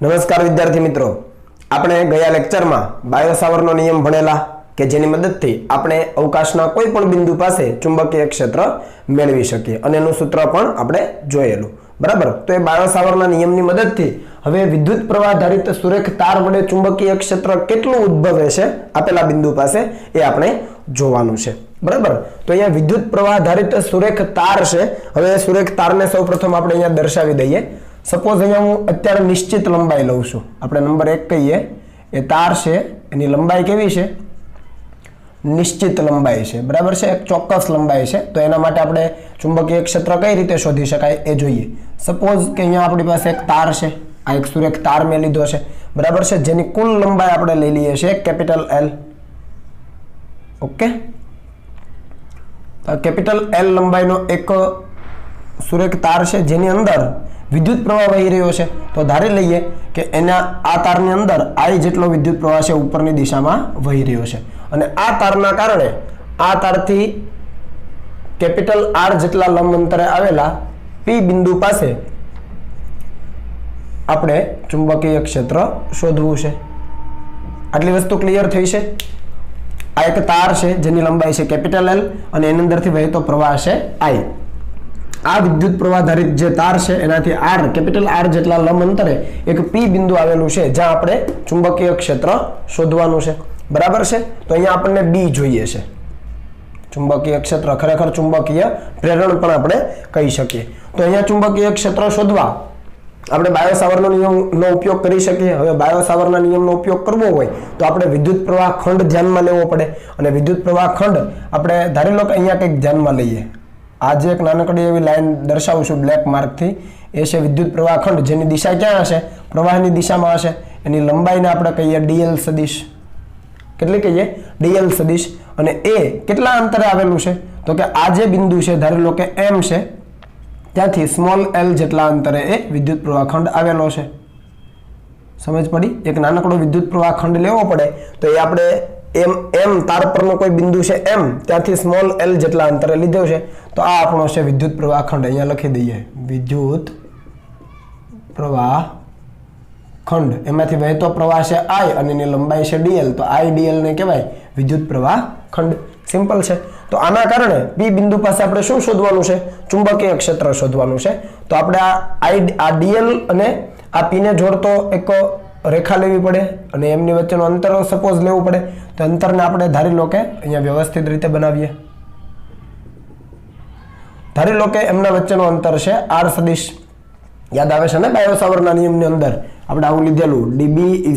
નમસ્કાર વિદ્યાર્થી મિત્રો, આપણે ગયા લેક્ચરમાં બાયો સાવરનો નિયમ ભણેલા કે જેની મદદથી આપણે અવકાશના કોઈ પણ બિંદુ પાસે ચુંબકીય ક્ષેત્ર મેળવી શકીએ અને એનું સૂત્ર પણ આપણે જોયેલું, બરાબર. તો એ બાયો સાવરના નિયમની મદદથી હવે વિદ્યુત પ્રવાહ ધારિત સુરેખ તાર વડે ચુંબકીય ક્ષેત્ર કેટલું ઉદ્ભવે છે આપેલા બિંદુ પાસે એ આપણે જોવાનું છે, બરાબર. તો અહીંયા વિદ્યુત પ્રવાહ ધારિત સુરેખ તાર છે. હવે સુરેખ તારને સૌપ્રથમ આપણે અહીંયા દર્શાવી દઈએ. સપોઝ અહીંયા હું અત્યારે નિશ્ચિત લંબાઈ લઉં છું, આપણે નંબર 1 કહીએ. એ તાર છે, એની લંબાઈ કેવી છે? નિશ્ચિત લંબાઈ છે, બરાબર છે, એક ચોક્કસ લંબાઈ છે. તો એના માટે આપણે ચુંબકીય ક્ષેત્ર કઈ રીતે શોધી શકાય એ જોઈએ. સપોઝ કે અહીંયા આપણી પાસે એક તાર છે, આ એક સુરેખ તાર મેં લીધો છે, બરાબર છે, જેની કુલ લંબાઈ આપણે લઈ લઈએ છીએ capital L. Okay, capital L લંબાઈનો એક સુરેખ તાર છે જેની અંદર વિદ્યુત પ્રવાહ વહી રહ્યો છે. તો ધારી લઈએ કે એના આ તારની અંદર I જેટલો વિદ્યુત પ્રવાહ છે ઉપરની દિશામાં વહી રહ્યો છે અને આ તારના કારણે આ તારથી કેપિટલ R જેટલા લંબ અંતરે આવેલા P બિંદુ પાસે આપણે ચુંબકીય ક્ષેત્ર શોધવું છે. આટલી વસ્તુ ક્લિયર થઈ છે. આ એક તાર છે જેની લંબાઈ છે કેપિટલ L અને એની અંદરથી વહેતો પ્રવાહ છે I. આ વિદ્યુત પ્રવાહ ધારિત જે તાર છે એનાથી R કેપિટલ R જેટલા લંબ અંતરે એક P બિંદુ આવેલું છે જ્યાં આપણે ચુંબકીય ક્ષેત્ર શોધવાનું છે, બરાબર છે. તો અહીંયા આપણને B જોઈએ છે, ચુંબકીય ક્ષેત્ર, ખરેખર ચુંબકીય પ્રેરણ પણ આપણે કહી શકીએ. તો અહીંયા ચુંબકીય ક્ષેત્ર શોધવા આપણે બાયો સાવરનો નિયમનો ઉપયોગ કરી શકીએ. હવે બાયો સાવરના નિયમનો ઉપયોગ કરવો હોય તો આપણે વિદ્યુત પ્રવાહ ખંડ ધ્યાનમાં લેવો પડે અને વિદ્યુત પ્રવાહ ખંડ આપણે ધારી લો કે અહીંયા કંઈક ધ્યાનમાં લઈએ. આ જે એક નાનકડી એવી લાઈન દર્શાવું છું બ્લેક માર્કથી, એ છે વિદ્યુત પ્રવાહ ખંડ જેની દિશા ક્યાં હશે? પ્રવાહની દિશામાં હશે. એની લંબાઈને આપણે કહીએ dl સદિશ. કેટલી કહીએ? dl સદિશ. અને એ કેટલા અંતરે આવેલું છે? તો કે આ જે બિંદુ છે ધારી લો કે M છે, ત્યાંથી સ્મોલ l જેટલા અંતરે એ વિદ્યુત પ્રવાહ ખંડ આવેલો છે. સમજ પડી? એક નાનકડો વિદ્યુત પ્રવાહ ખંડ લેવો પડે તો એ આપણે M તાર પરનો કોઈ બિંદુ છે M, ત્યાંથી સ્મોલ l જેટલા અંતરે લીધો છે. તો આ આપણો છે વિદ્યુત પ્રવાહ ખંડ. અહીંયા લખી દઈએ વિદ્યુત પ્રવાહ ખંડ. એમાંથી વહેતો પ્રવાહ છે I અને એની લંબાઈ છે dl. તો I dl ને કહેવાય વિદ્યુત પ્રવાહ ખંડ. સિમ્પલ છે. તો આના કારણે P બિંદુ પાસે આપણે શું શોધવાનું છે? ચુંબકીય ક્ષેત્ર શોધવાનું છે. તો આપણે આ dl અને આ P ને જોડતો એક રેખા લેવી પડે અને એમની વચ્ચેનું અંતર સપોઝ લેવું પડે. તો અંતરને આપણે ધારી લો કે અહીંયા વ્યવસ્થિત રીતે બનાવીએ. ધારી લો કે એમના વચ્ચેનું અંતર છે R સદિશ. યાદ આવે છે ને બાયો સાવરના નિયમની અંદર આપણે આવું લીધેલું, dB =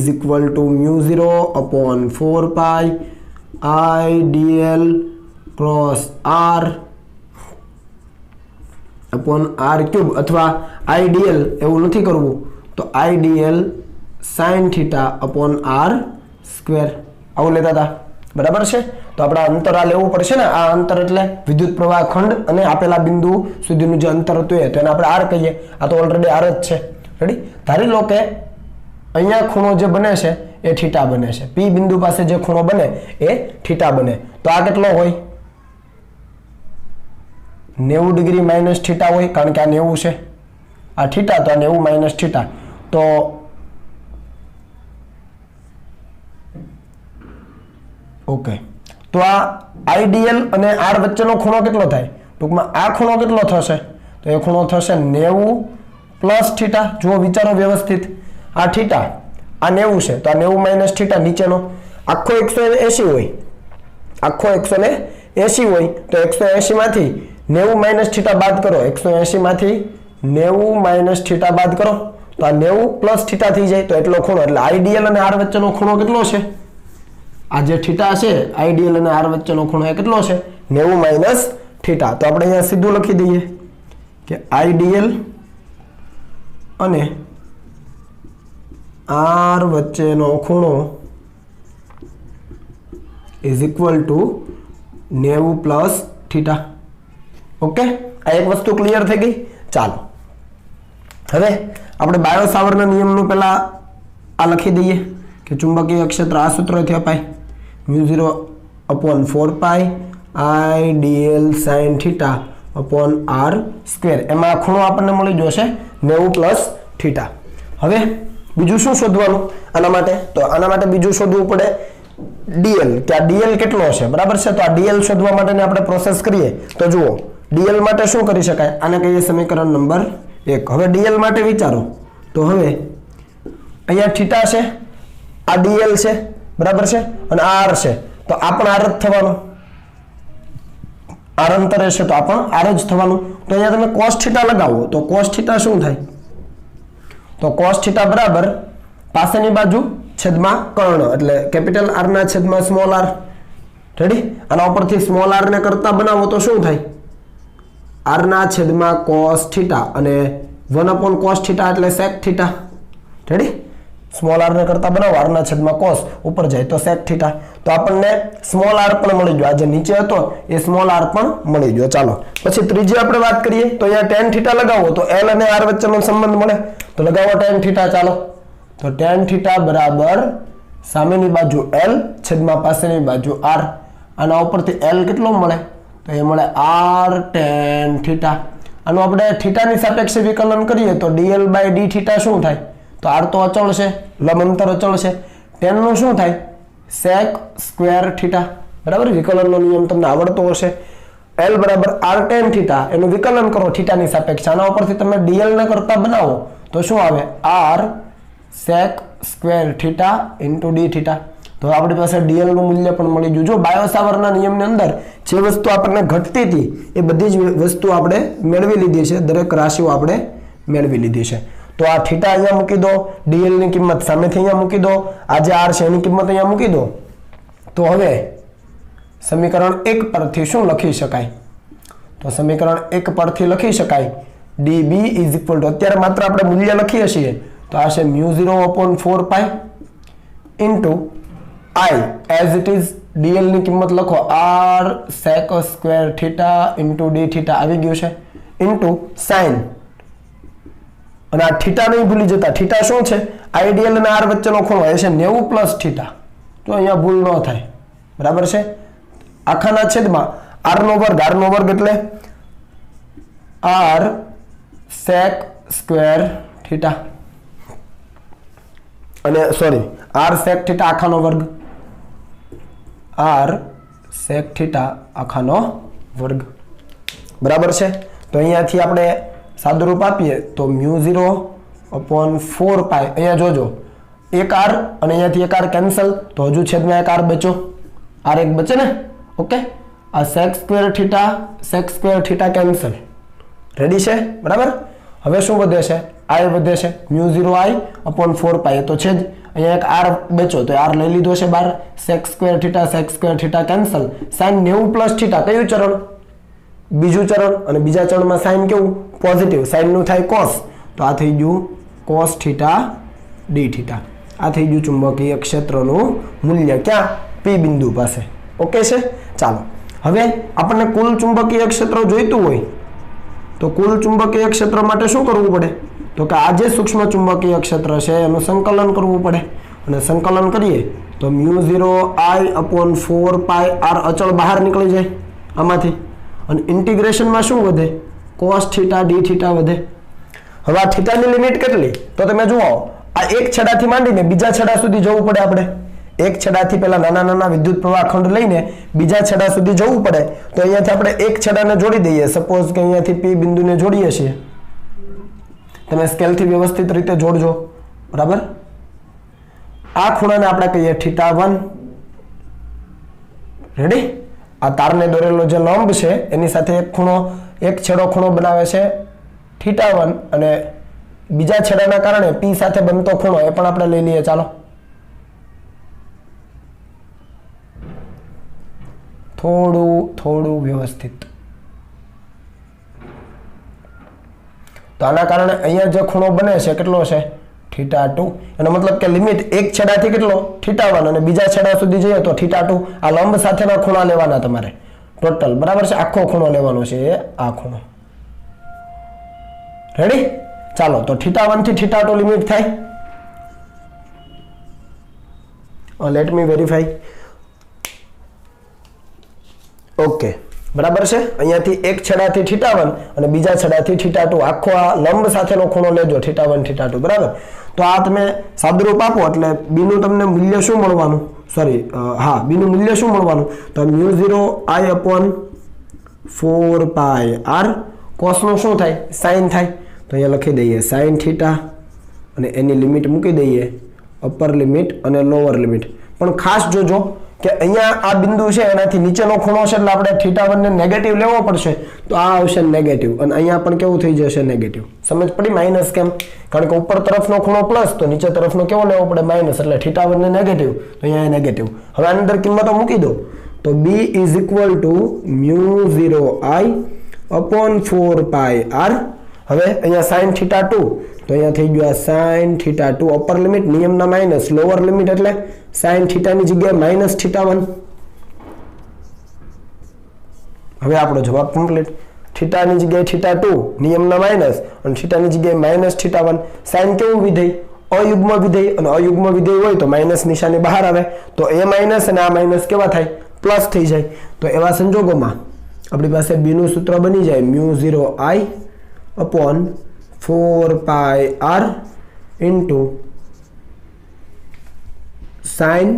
μ0/4π I dl cross r/r³ અથવા I dl એવું નથી કરવું તો I dl sin θ/r². આવું લેતા હતા, બરાબર છે. તો આપણે અંતર આ લેવું પડશે ને. આ અંતર એટલે વિદ્યુત પ્રવાહ ખંડ અને આપેલા બિંદુ સુધીનું જે અંતર હતું તો એને આપણે R કહીએ. આ તો ઓલરેડી R જ છે. રેડી? ધારી લો કે અહીંયા ખૂણો જે બને છે એ થીટા બને છે. P બિંદુ પાસે જે ખૂણો બને એ થીટા બને. તો આ કેટલો હોય? 90 ડિગ્રી માઇનસ થીટા હોય, કારણ કે આ 90 છે, આ થીટા, તો આ 90 માઇનસ થીટા. તો ઓકે, તો આ IDL અને R વચ્ચેનો ખૂણો કેટલો થાય? ટૂંકમાં આ ખૂણો કેટલો થશે? તો એ ખૂણો થશે 90 પ્લસ થીટા. જુઓ, વિચારો વ્યવસ્થિત. આ થીટા, આ 90 છે, તો આ 90 માઇનસ થીટા નીચેનો આખો 180 હોય. આખો 180 હોય તો 180 માંથી 90 માઇનસ થીટા બાદ કરો. 180 માંથી 90 માઇનસ થીટા બાદ કરો તો આ 90 પ્લસ થીટા થઈ જાય. તો એટલો ખૂણો, એટલે IDL અને R વચ્ચેનો ખૂણો કેટલો છે? આ જે થીટા છે IDL અને R વચ્ચેનો ખૂણો એ કેટલો છે? 90 માઇનસ થીટા. તો આપણે અહીંયા સીધું લખી દઈએ કે IDL અને R વચ્ચેનો ખૂણો = 90 પ્લસ થીટા. ઓકે, આ એક વસ્તુ ક્લિયર થઈ ગઈ. ચાલો હવે આપણે બાયો સાવરના નિયમનું પહેલા આ લખી દઈએ કે ચુંબકીય ક્ષેત્ર આ સૂત્રથી અપાય μ0/4π I dl sin θ/r². એમાં ખૂણો આપણને મળી જશે 90 પ્લસ થીટા. હવે બીજું શું શોધવાનું આના માટે? તો આના માટે બીજું શોધવું પડે dl, કે આ dl કેટલો છે, બરાબર છે? તો આ dl શોધવા માટેની આપણે પ્રોસેસ કરીએ તો જુઓ, dl માટે શું કરી શકાય? આને કહીએ સમીકરણ નંબર 1. હવે dl માટે વિચારો તો હવે અહીંયા થીટા છે, આ dl છે, બરાબર છે, અને આ r છે, તો આ પણ r જ થવાનું, r અંતરે છે તો આ પણ r જ થવાનું. તો અહીંયા તમે cos થીટા લગાવો તો cos થીટા શું થાય? તો cos થીટા બરાબર પાસેની બાજુ છેદમાં કર્ણ, એટલે કેપિટલ R ના છેદમાં સ્મોલ r. રેડી? આના ઉપરથી સ્મોલ r ને કરતા બનાવો તો શું થાય? r ના છેદમાં cos થીટા અને 1 cos થીટા એટલે sec theta. Ready? Small r ને કરતા બનાવો, r ના છેદમાં cos ઉપર જાય તો sec થીટા. તો આપણને સ્મોલ r પણ મળી ગયો, આ જે નીચે હતો એ સ્મોલ r પણ મળી ગયો. ચાલો પછી ત્રીજી આપણે વાત કરીએ તો અહીંયા tan થીટા લગાવો તો l અને r વચ્ચેનો સંબંધ મળે, તો લગાવો tan થીટા. ચાલો તો tan થીટા બરાબર સામેની બાજુ l છેદમાં પાસેની બાજુ r. આના ઉપરથી l કેટલો મળે? તો એ મળે r tan થીટા. આનું આપણે થીટાની સાપેક્ષે વિકલન કરીએ તો dl બાય d થીટા શું થાય? તો r તો અચળ છે, લંબ અંતર અચળ છે. tan નું શું થાય? sec square theta. બરાબર? વિકલનનો નિયમ તમને આવડતો હશે. l બરાબર r tan થીટા, એનું વિકલન કરો થીટાની સાપેક્ષે. આના ઉપરથી તમે dl ને કરતા બનાવો તો શું આવે? r sec square theta into d theta. તો આપણી પાસે dl નું મૂલ્ય પણ મળી ગયું. જો બાયો-સાવરના નિયમની અંદર જે વસ્તુ આપણને ઘટતી હતી એ બધી જ વસ્તુ આપણે મેળવી લીધી છે, દરેક રાશિઓ આપણે મેળવી લીધી છે. તો આ થીટા અહીંયા મૂકી દો, dl ની કિંમત સામેથી અહીંયા મૂકી દો, આ જે r છે એની કિંમત અહીંયા મૂકી દો. તો હવે સમીકરણ 1 પરથી શું લખી શકાય? તો સમીકરણ 1 પરથી લખી શકાય db ઇઝ ઇક્વલ ટુ, અત્યારે માત્ર આપણે મૂલ્ય લખીએ છીએ તો આ છે μ0/4π into i as it is. dl ની કિંમત લખો r sec square theta into d theta આવી ગયું છે, ઇન્ટુ sin. અને આ થીટા નહીં ભૂલી જતા, થીટા શું છે? આઈડિયલ અને r વચ્ચેનો ખૂણો એ છે 90 પ્લસ થીટા. તો અહીંયા ભૂલ ન થાય, બરાબર છે? આખાના છેદમાં r નો વર્ગ, r નો વર્ગ એટલે r sec સ્ક્વેર થીટા, અને સોરી r sec થીટા આખાનો વર્ગ, r sec થીટા આખાનો વર્ગ. બરાબર છે? તો અહીંયાથી આપણે સાદુરૂપ આપીએ તો μ0/4π. અહીંયા જોજો એક r અને અહીંયાથી એક r કેન્સલ, તો હજુ છેદમાં એક r બચો, r એક બચે ને. ઓકે, આ sec square theta cancel. Ready છે? બરાબર. હવે શું વધે છે? i વધે છે, μ0i/4π એ તો છે જ. અહીંયા એક r બચો તો r લઈ લીધો છે બાર. sec square theta cancel. sin 90 plus theta કયું ચરણ? બીજું ચરણ. અને બીજા ચરણમાં sin કેવું? પોઝિટિવ. sin નું થાય cos, તો આ થઈ ગયું cos થીટા d થીટા. આ થઈ ગયું ચુંબકીય ક્ષેત્રનું મૂલ્ય ક્યાં? p બિંદુ પાસે. ઓકે છે? ચાલો હવે આપણને કુલ ચુંબકીય ક્ષેત્ર જોઈતું હોય તો કુલ ચુંબકીય ક્ષેત્ર માટે શું કરવું પડે? તો કે આ જે સૂક્ષ્મ ચુંબકીય ક્ષેત્ર છે એનું સંકલન કરવું પડે. અને સંકલન કરીએ તો μ0i/4π r અચળ બહાર નીકળી જાય આમાંથી. અને ઇન્ટિગ્રેશનમાં શું વધે? cos થીટા d થીટા વધે. હવે આ થીટાની લિમિટ કેટલી? તો તમે જુઓ, આ એક છેડાથી માંડીને બીજા છેડા સુધી જવું પડે આપણે. એક છેડાથી પહેલા નાના નાના વિદ્યુત પ્રવાહ ખંડ લઈને બીજા છેડા સુધી જવું પડે. તો અહીંયાથી આપણે એક છેડાને જોડી દઈએ. સપોઝ કે અહીંયાથી p બિંદુને જોડીએ છીએ. તમે સ્કેલથી વ્યવસ્થિત રીતે જોડજો, બરાબર? આ ખૂણાને આપણે કહીએ θ1. રેડી? આ તારને દોરેલો જે લંબ છે એની સાથે એક છેડો ખૂણો બનાવે છે θ1, અને બીજા છેડાના કારણે p સાથે બનતો ખૂણો એ પણ આપણે લઈ લઈએ. ચાલો થોડું વ્યવસ્થિત. તો આના કારણે અહીંયા જે ખૂણો બને છે કેટલો છે? θ2. એનો મતલબ કે લિમિટ એક છેડાથી કેટલો? θ1, અને બીજા છેડા સુધી જઈએ તો θ2. આ લંબ સાથેના ખૂણા લેવાના તમારે ટોટલ, બરાબર છે? આખો ખૂણો લેવાનો છે, એ આ ખૂણો. રેડી? ચાલો તો θ1 થી θ2 લિમિટ થાય. Let me verify. ઓકે, બરાબર છે. અહીંયાથી એક છેડાથી θ1 અને બીજા છેડાથી θ2, આખો આ લંબ સાથેનો ખૂણો લેજો θ1 θ2, બરાબર. તો આ તમે સાદુરૂપ આપો એટલે b નું તમને મૂલ્ય શું મળવાનું, સોરી b નું મૂલ્ય શું મળવાનું, તો μ0I/4πr cos નું શું થાય, sin થાય. તો અહીંયા લખી દઈએ sin θ અને એની લિમિટ મૂકી દઈએ, અપર લિમિટ અને લોઅર લિમિટ. પણ ખાસ જોજો કે અહીંયા આ બિંદુ છે એનાથી નીચેનો ખૂણો છે એટલે આપણે θ1 ને નેગેટિવ લેવો પડશે, તો આ આવશે નેગેટિવ અને અહીંયા પણ કેવું થઈ જશે, નેગેટિવ. સમજ પડી? માઇનસ કેમ? કારણ કે ઉપર તરફનો ખૂણો પ્લસ તો નીચે તરફનો કેવો લેવો પડે, માઇનસ. એટલે θ1 ને નેગેટિવ તો અહીંયા નેગેટિવ. હવે આની અંદર કિંમતો મૂકી દો તો b = μ0I/4πr. હવે અહીંયા sin θ2 તો અહીંયા થઈ ગયું આ sin θ2 અપર લિમિટ, નિયમના માઇનસ, લોઅર લિમિટ એટલે sin θ ની જગ્યાએ -θ1. હવે આપણો જવાબ કમ્પ્લીટ. θ ની જગ્યાએ θ2, નિયમના માઇનસ, અને θ ની જગ્યાએ -θ1. sin કેવું વિધેય, અયુગ્મ વિધેય, અને અયુગ્મ વિધેય હોય તો માઇનસ નિશાની બહાર આવે તો એ માઇનસ અને આ માઇનસ કેવા થાય, પ્લસ થઈ જાય. તો એવા સંજોગોમાં આપણી પાસે b નું સૂત્ર બની જાય μ0I/4πr ઇન્ટુ sin,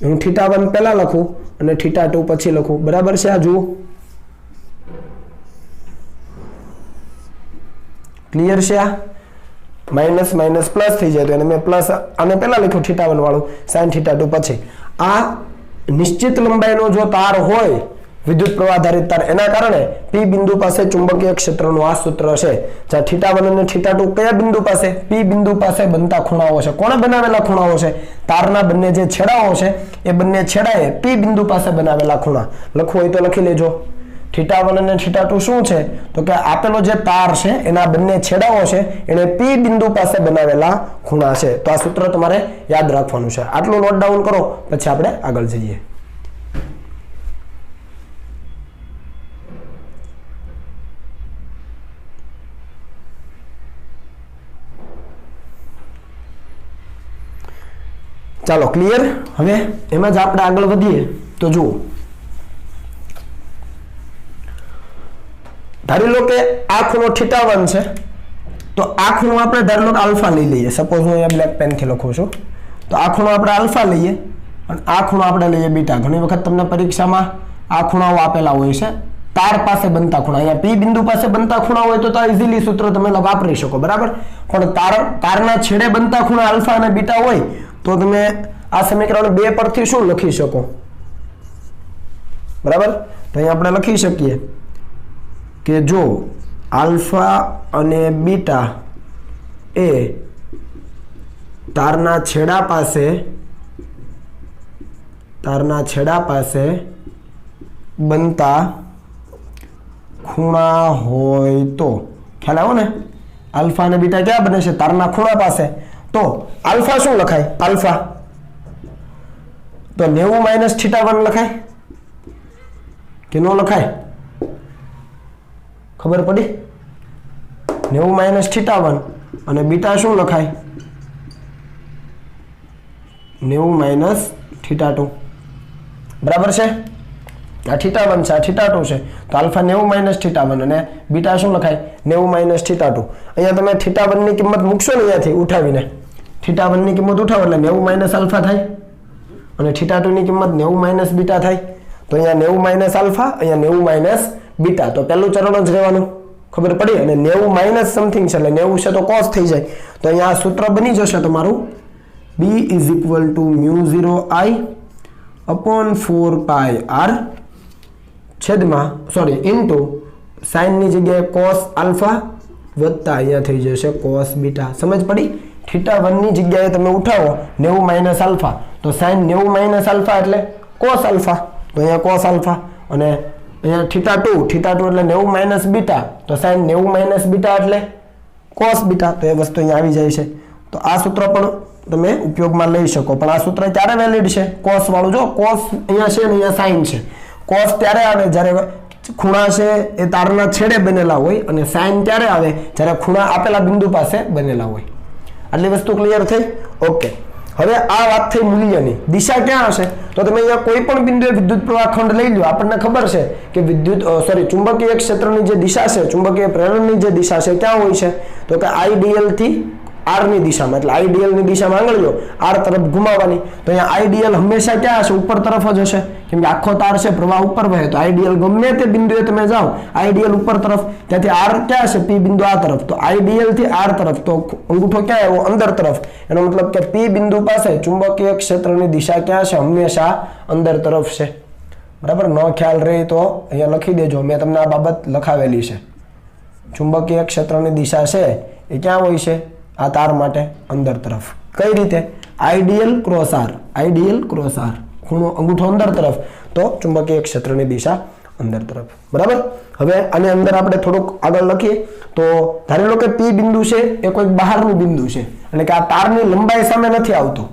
હું θ1 પહેલા લખું અને θ2 પછી લખું, બરાબર છે. આ જુઓ, ક્લિયર છે? આ માઇનસ માઇનસ પ્લસ થઈ જાય તો એને મેં પ્લસ આને પહેલા લખ્યું θ1 વાળું, sin θ2 પછી. આ નિશ્ચિત લંબાઈનો જો તાર હોય, વિદ્યુત પ્રવાહ આધારિત તાર, એના કારણે P બિંદુ પાસે ચુંબકીય ક્ષેત્રનું આ સૂત્ર છે. જ્યાં θ1 અને θ2 કયા બિંદુ પાસે, P બિંદુ પાસે બનતા ખૂણાઓ છે. કોણે બનાવેલા ખૂણાઓ છે? તારના બંને જે છેડાઓ છે એ બંને છેડાએ P બિંદુ પાસે બનાવેલા ખૂણા. લખવું હોય તો લખી લેજો. θ1 અને θ2 શું છે તો કે આપેલો જે તાર છે એના બંને છેડાઓ છે એને P બિંદુ પાસે બનાવેલા ખૂણા છે. તો આ સૂત્ર તમારે યાદ રાખવાનું છે. આટલું નોટ ડાઉન કરો, પછી આપણે આગળ જઈએ. ચાલો, ક્લિયર? હવે એમાં જ આપણે આગળ વધીએ તો જુઓ, ધારી લો કે આ ખૂણો θ1 છે તો આ ખૂણો આપણે ધારી લો કે આલ્ફા લઈ લઈએ. સપોઝ હું અહીંયા બ્લેક પેન થી લખું છું તો આ ખૂણો આપણે આલ્ફા લઈએ અને આ ખૂણો આપણે લઈએ બીટા. ઘણી વખત તમને પરીક્ષામાં આ ખૂણાઓ આપેલા હોય છે, તાર પાસે બનતા ખૂણા. અહીંયા P બિંદુ પાસે બનતા ખૂણા હોય તો ઇઝીલી સૂત્ર તમે વાપરી શકો, બરાબર. પણ તારના છેડે બનતા ખૂણા આલ્ફા અને બીટા હોય તો તમે આ સમીકરણ 2 પરથી શું લખી શકો, બરાબર. તો અહીંયા આપણે લખી શકીએ કે જો આલ્ફા અને બીટા એ તારના છેડા પાસે બનતા ખૂણા હોય તો, ખ્યાલ આવ્યો ને? આલ્ફા અને બીટા ક્યાં બને છે? તારના ખૂણા પાસે. તો આલ્ફા શું લખાય? આલ્ફા તો 90 - θ1 લખાય કે ન લખાય? ખબર પડી? 90 - θ1 અને બીટા શું લખાય? 90 - θ2, બરાબર છે. આ θ1 છે, આ θ2 છે, તો આલ્ફા 90 - θ1 અને બીટા શું લખાય? 90 - θ2. અહીંયા તમે θ1 ની કિંમત મૂકશો ને, અહીંયાથી ઉઠાવીને θ1 ની કિંમત ઉઠાવો એટલે 90 - આલ્ફા થાય અને θ2 ની કિંમત 90 - બીટા થાય. તો અહીંયા 90 - આલ્ફા, અહીંયા 90 - બીટા. તો પહેલું ચરણ જ રહેવાનું, ખબર પડી? અને 90 - સમથિંગ છે એટલે 90 છે તો cos થઈ જાય. તો અહીંયા આ સૂત્ર બની જશે તમારું b = μ0I/4πr છેદમાં, સોરી, ઇન્ટુ sin ની જગ્યાએ cos આલ્ફા વત્તા અહીંયા થઈ જશે cos બીટા. સમજ પડી? θ1 ની જગ્યાએ તમે ઉઠાવો 90 - આલ્ફા તો sin 90 - આલ્ફા એટલે cos આલ્ફા, તો અહીંયા cos આલ્ફા. અને અહીંયા θ2 એટલે 90 - બીટા તો sin 90 - બીટા એટલે cos બીટા. તો એ વસ્તુ અહીંયા આવી જાય છે. તો આ સૂત્ર પણ તમે ઉપયોગમાં લઈ શકો, પણ આ સૂત્ર ત્યારે વેલિડ છે cos વાળું. જો cos અહીંયા છે ને અહીંયા sin છે. cos ત્યારે આવે જ્યારે ખૂણા છે એ તારના છેડે બનેલા હોય અને sin ત્યારે આવે જ્યારે ખૂણા આપેલા બિંદુ પાસે બનેલા હોય. આટલી વસ્તુ ક્લિયર થઈ? ઓકે. હવે આ વાત થઈ મૂલ્યની. દિશા ક્યાં હશે? તો તમે અહીંયા કોઈ પણ બિંદુએ વિદ્યુત પ્રવાહ ખંડ લઈ લો, આપણને ખબર છે કે ચુંબકીય ક્ષેત્રની જે દિશા છે, ચુંબકીય પ્રેરણની જે દિશા છે ક્યાં હોય છે? તો કે આઈડીએલ થી આર ની દિશામાં, એટલે આઈડીએલ ની દિશામાં આંગળીઓ આર તરફ ઘુમાવવાની. તો અહીંયા આઈડીએલ હંમેશા ક્યાં હશે? ઉપર તરફ જ હશે, કેમ કે આખો તાર છે, પ્રવાહ ઉપર વહે. તો આઈડીએલ ગમે તે બિંદુએ તમે જાઓ, આઈડીએલ ઉપર તરફ, ત્યાંથી આર ક્યાં હશે? પી બિંદુ આ તરફ. તો આઈડીએલ થી આર તરફ, તો અંગૂઠો ક્યાં આવ્યો? અંદર તરફ. એનો મતલબ કે પી બિંદુ પાસે ચુંબકીય ક્ષેત્રની દિશા ક્યાં છે? હંમેશા અંદર તરફ છે. બરાબર? ન ખ્યાલ રહે તો અહીંયા લખી દેજો, મેં તમને આ બાબત લખાવેલી છે. ચુંબકીય ક્ષેત્રની દિશા છે એ ક્યાં હોય છે? આ તાર માટે અંદર તરફ. કઈ રીતે? IDL cross R, IDL cross R, ખૂણો અંગૂઠો અંદર તરફ, તો ચુંબકીય ક્ષેત્રની દિશા અંદર તરફ. બરાબર? હવે આની અંદર આપણે થોડુંક આગળ લખીએ તો ધારી લો કે પી બિંદુ છે એ કોઈક બહારનું બિંદુ છે, એટલે કે આ તારની લંબાઈ સામે નથી આવતું.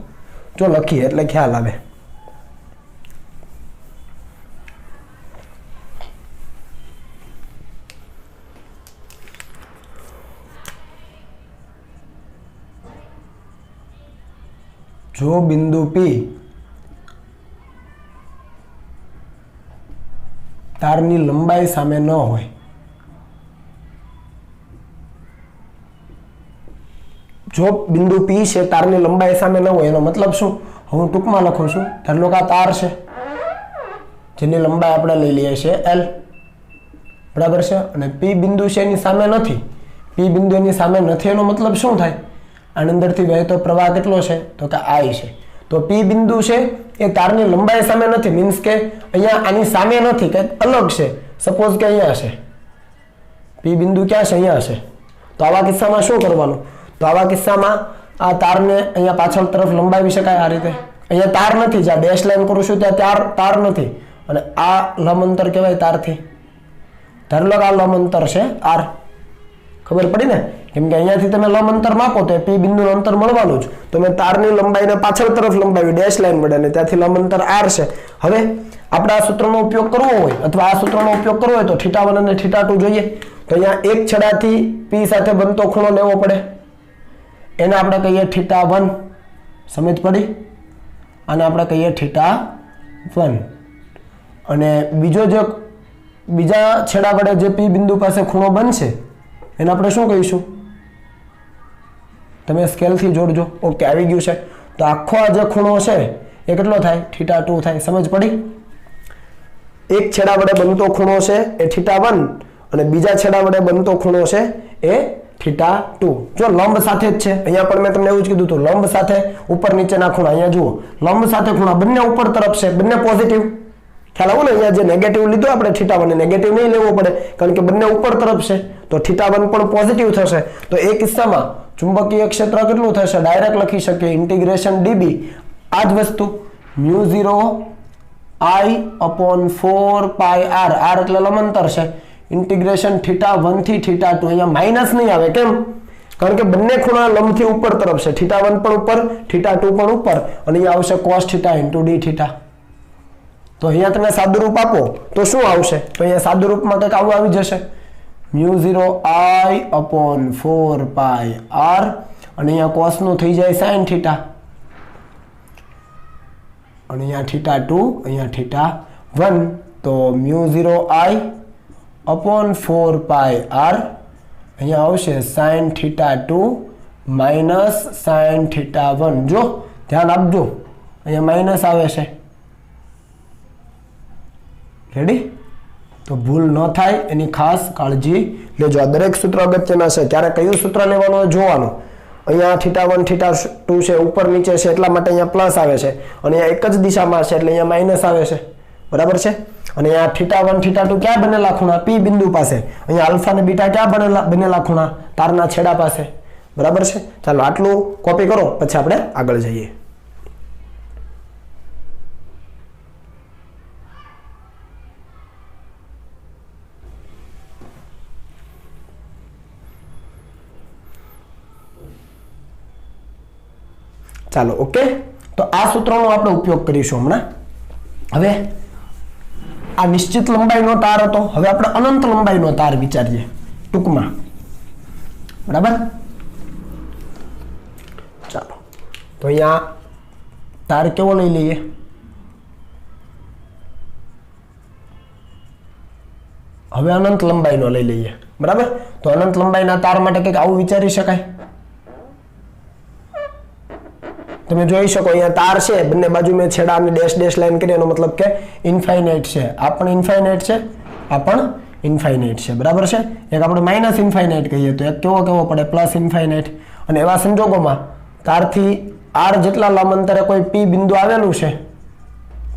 જો લખીએ એટલે ખ્યાલ આવે. જો બિંદુ P તારની લંબાઈ સામે ન હોય, જો બિંદુ P છે તારની લંબાઈ સામે ન હોય, એનો મતલબ શું? હું ટૂંકમાં લખું છું. ધારો કે આ તાર છે જેની લંબાઈ આપણે લઈ લઈએ છીએ L, બરાબર છે, અને P બિંદુ છે એની સામે નથી. P બિંદુ એની સામે નથી એનો મતલબ શું થાય? આની અંદરથી વહેતો પ્રવાહ કેટલો છે? તો કે I છે. તો P બિંદુ છે એ તારની લંબાઈ સામે નથી, મીન્સ કે અહીંયા આની સામે નથી, કંઈક અલગ છે. સપોઝ કે અહીંયા છે P બિંદુ, ક્યાં છે? અહીંયા છે. તો આવા કિસ્સામાં શું કરવાનું? તો આવા કિસ્સામાં આ તારને અહીંયા પાછળ તરફ લંબાવી શકાય આ રીતે. અહીંયા તાર નથી, જ્યાં ડેશ લાઈન કરું છું ત્યાં તાર નથી, અને આ લંબ અંતર કહેવાય તારથી. ધારો લો કે આ લંબ અંતર છે R. ખબર પડી ને? કેમ કે અહીંયાથી તમે લંબ અંતર માપો તો P બિંદુનું અંતર મળવાનું જ. તો મેં તારની લંબાઈને પાછળ તરફ લંબાવી ડેશ લાઈન વડે, અને ત્યાંથી લંબ અંતર R છે. હવે આપણે આ સૂત્રનો ઉપયોગ કરવો હોય, અથવા આ સૂત્રનો ઉપયોગ કરવો હોય તો θ1 અને θ2 જોઈએ. તો અહીંયા એક છેડાથી P સાથે બનતો ખૂણો લેવો પડે, એને આપણે કહીએ θ1. સમજ પડી? આને આપણે કહીએ θ1. અને બીજા છેડા વડે જે P બિંદુ પાસે ખૂણો બનશે એને આપણે શું કહીશું? તમે સ્કેલથી જોડજો. ઓકે, આવી ગયું છે. તો આખો આ જે ખૂણો છે એ કેટલો થાય? θ2 થાય. સમજ પડી? એક છેડા વડે બનતો ખૂણો છે એ θ1, અને બીજા છેડા વડે બનતો ખૂણો છે એ θ2. જો લંબ સાથે જ છે, અહીંયા પણ મેં તમને એવું જ કીધું હતું, લંબ સાથે ઉપર નીચેના ખૂણા. અહીંયા જુઓ, લંબ સાથે ખૂણા બંને ઉપર તરફ છે, બંને પોઝિટિવ. ખ્યાલ આવો ને? અહીંયા જે નેગેટિવ લીધો આપણે θ1, નેગેટિવ નહીં લેવો પડે, કારણ કે બંને ઉપર તરફ છે, તો θ1 પણ પોઝિટિવ થશે. તો એ કિસ્સામાં ચુંબકીય ક્ષેત્ર કેટલું થશે? ડાયરેક્ટ લખી શકીએ ઇન્ટિગ્રેશન dB. આ જ વસ્તુ μ0 I/4πr, r એટલે લંબાંતર છે, ઇન્ટિગ્રેશન θ1 થી θ2. અહીંયા માઇનસ નહીં આવે. કેમ? કારણ કે બંને ખૂણા લંબથી ઉપર તરફ છે, θ1 પણ ઉપર, θ2 પણ ઉપર, અને અહીંયા આવશે cos θ × dθ. તો અહીંયા તમે સાદુરૂપ આપો તો શું આવશે? તો અહીંયા સાદુરૂપમાં કંઈક આવું આવી જશે, μ0 I/4πr, અને અહીંયા cos નું થઈ જાય sin θ, અને અહીંયા θ2, અહીંયા θ1. તો μ0 I/4πr અહીંયા આવશે sin θ2 માઇનસ sin θ1. જો ધ્યાન આપજો, અહીંયા માઇનસ આવે છે. રેડી? તો ભૂલ ન થાય એની ખાસ કાળજી લેજો. આ દરેક સૂત્ર અગત્યના છે. ત્યારે કયું સૂત્ર લેવાનું જોવાનું. અહીંયા θ1 θ2 છે, ઉપર નીચે છે, એટલા માટે અહીંયા પ્લસ આવે છે, અને અહીંયા એક જ દિશામાં છે એટલે અહીંયા માઇનસ આવે છે. બરાબર છે? અને અહીંયા θ1 θ2 ક્યાં બનેલા ખૂણા? P બિંદુ પાસે. અહીંયા આલ્ફા અને બીટા ક્યાં બનેલા ખૂણા? તારના છેડા પાસે. બરાબર છે? ચાલો આટલું કોપી કરો, પછી આપણે આગળ જઈએ. ચાલો, ઓકે. તો આ સૂત્રનો આપણે ઉપયોગ કરીશું હમણાં. હવે આ નિશ્ચિત લંબાઈનો તાર હતો, હવે આપણે અનંત લંબાઈનો તાર વિચારીએ ટૂંકમાં. બરાબર? ચાલો, તો અહીંયા તાર કેવો લઈ લઈએ? હવે અનંત લંબાઈનો લઈ લઈએ, બરાબર? તો અનંત લંબાઈના તાર માટે કંઈક આવું વિચારી શકાય. તમે જોઈ શકો અહીંયા તાર છે, બંને બાજુ મેં છેડા અને ડેશ ડેશ લાઈન કરી, એનો મતલબ કે ઇન્ફાઇનાઇટ છે. આ પણ ઇન્ફાઇનાઇટ છે, આ પણ ઇન્ફાઇનાઇટ છે, બરાબર છે? એક આપણે માઇનસ ઇન્ફાઇનાઇટ કહીએ તો એક કેવો પડે? Plus infinite. અને એવા સંજોગોમાં તારથી આર જેટલા લંબ અંતરે કોઈ પી બિંદુ આવેલું છે,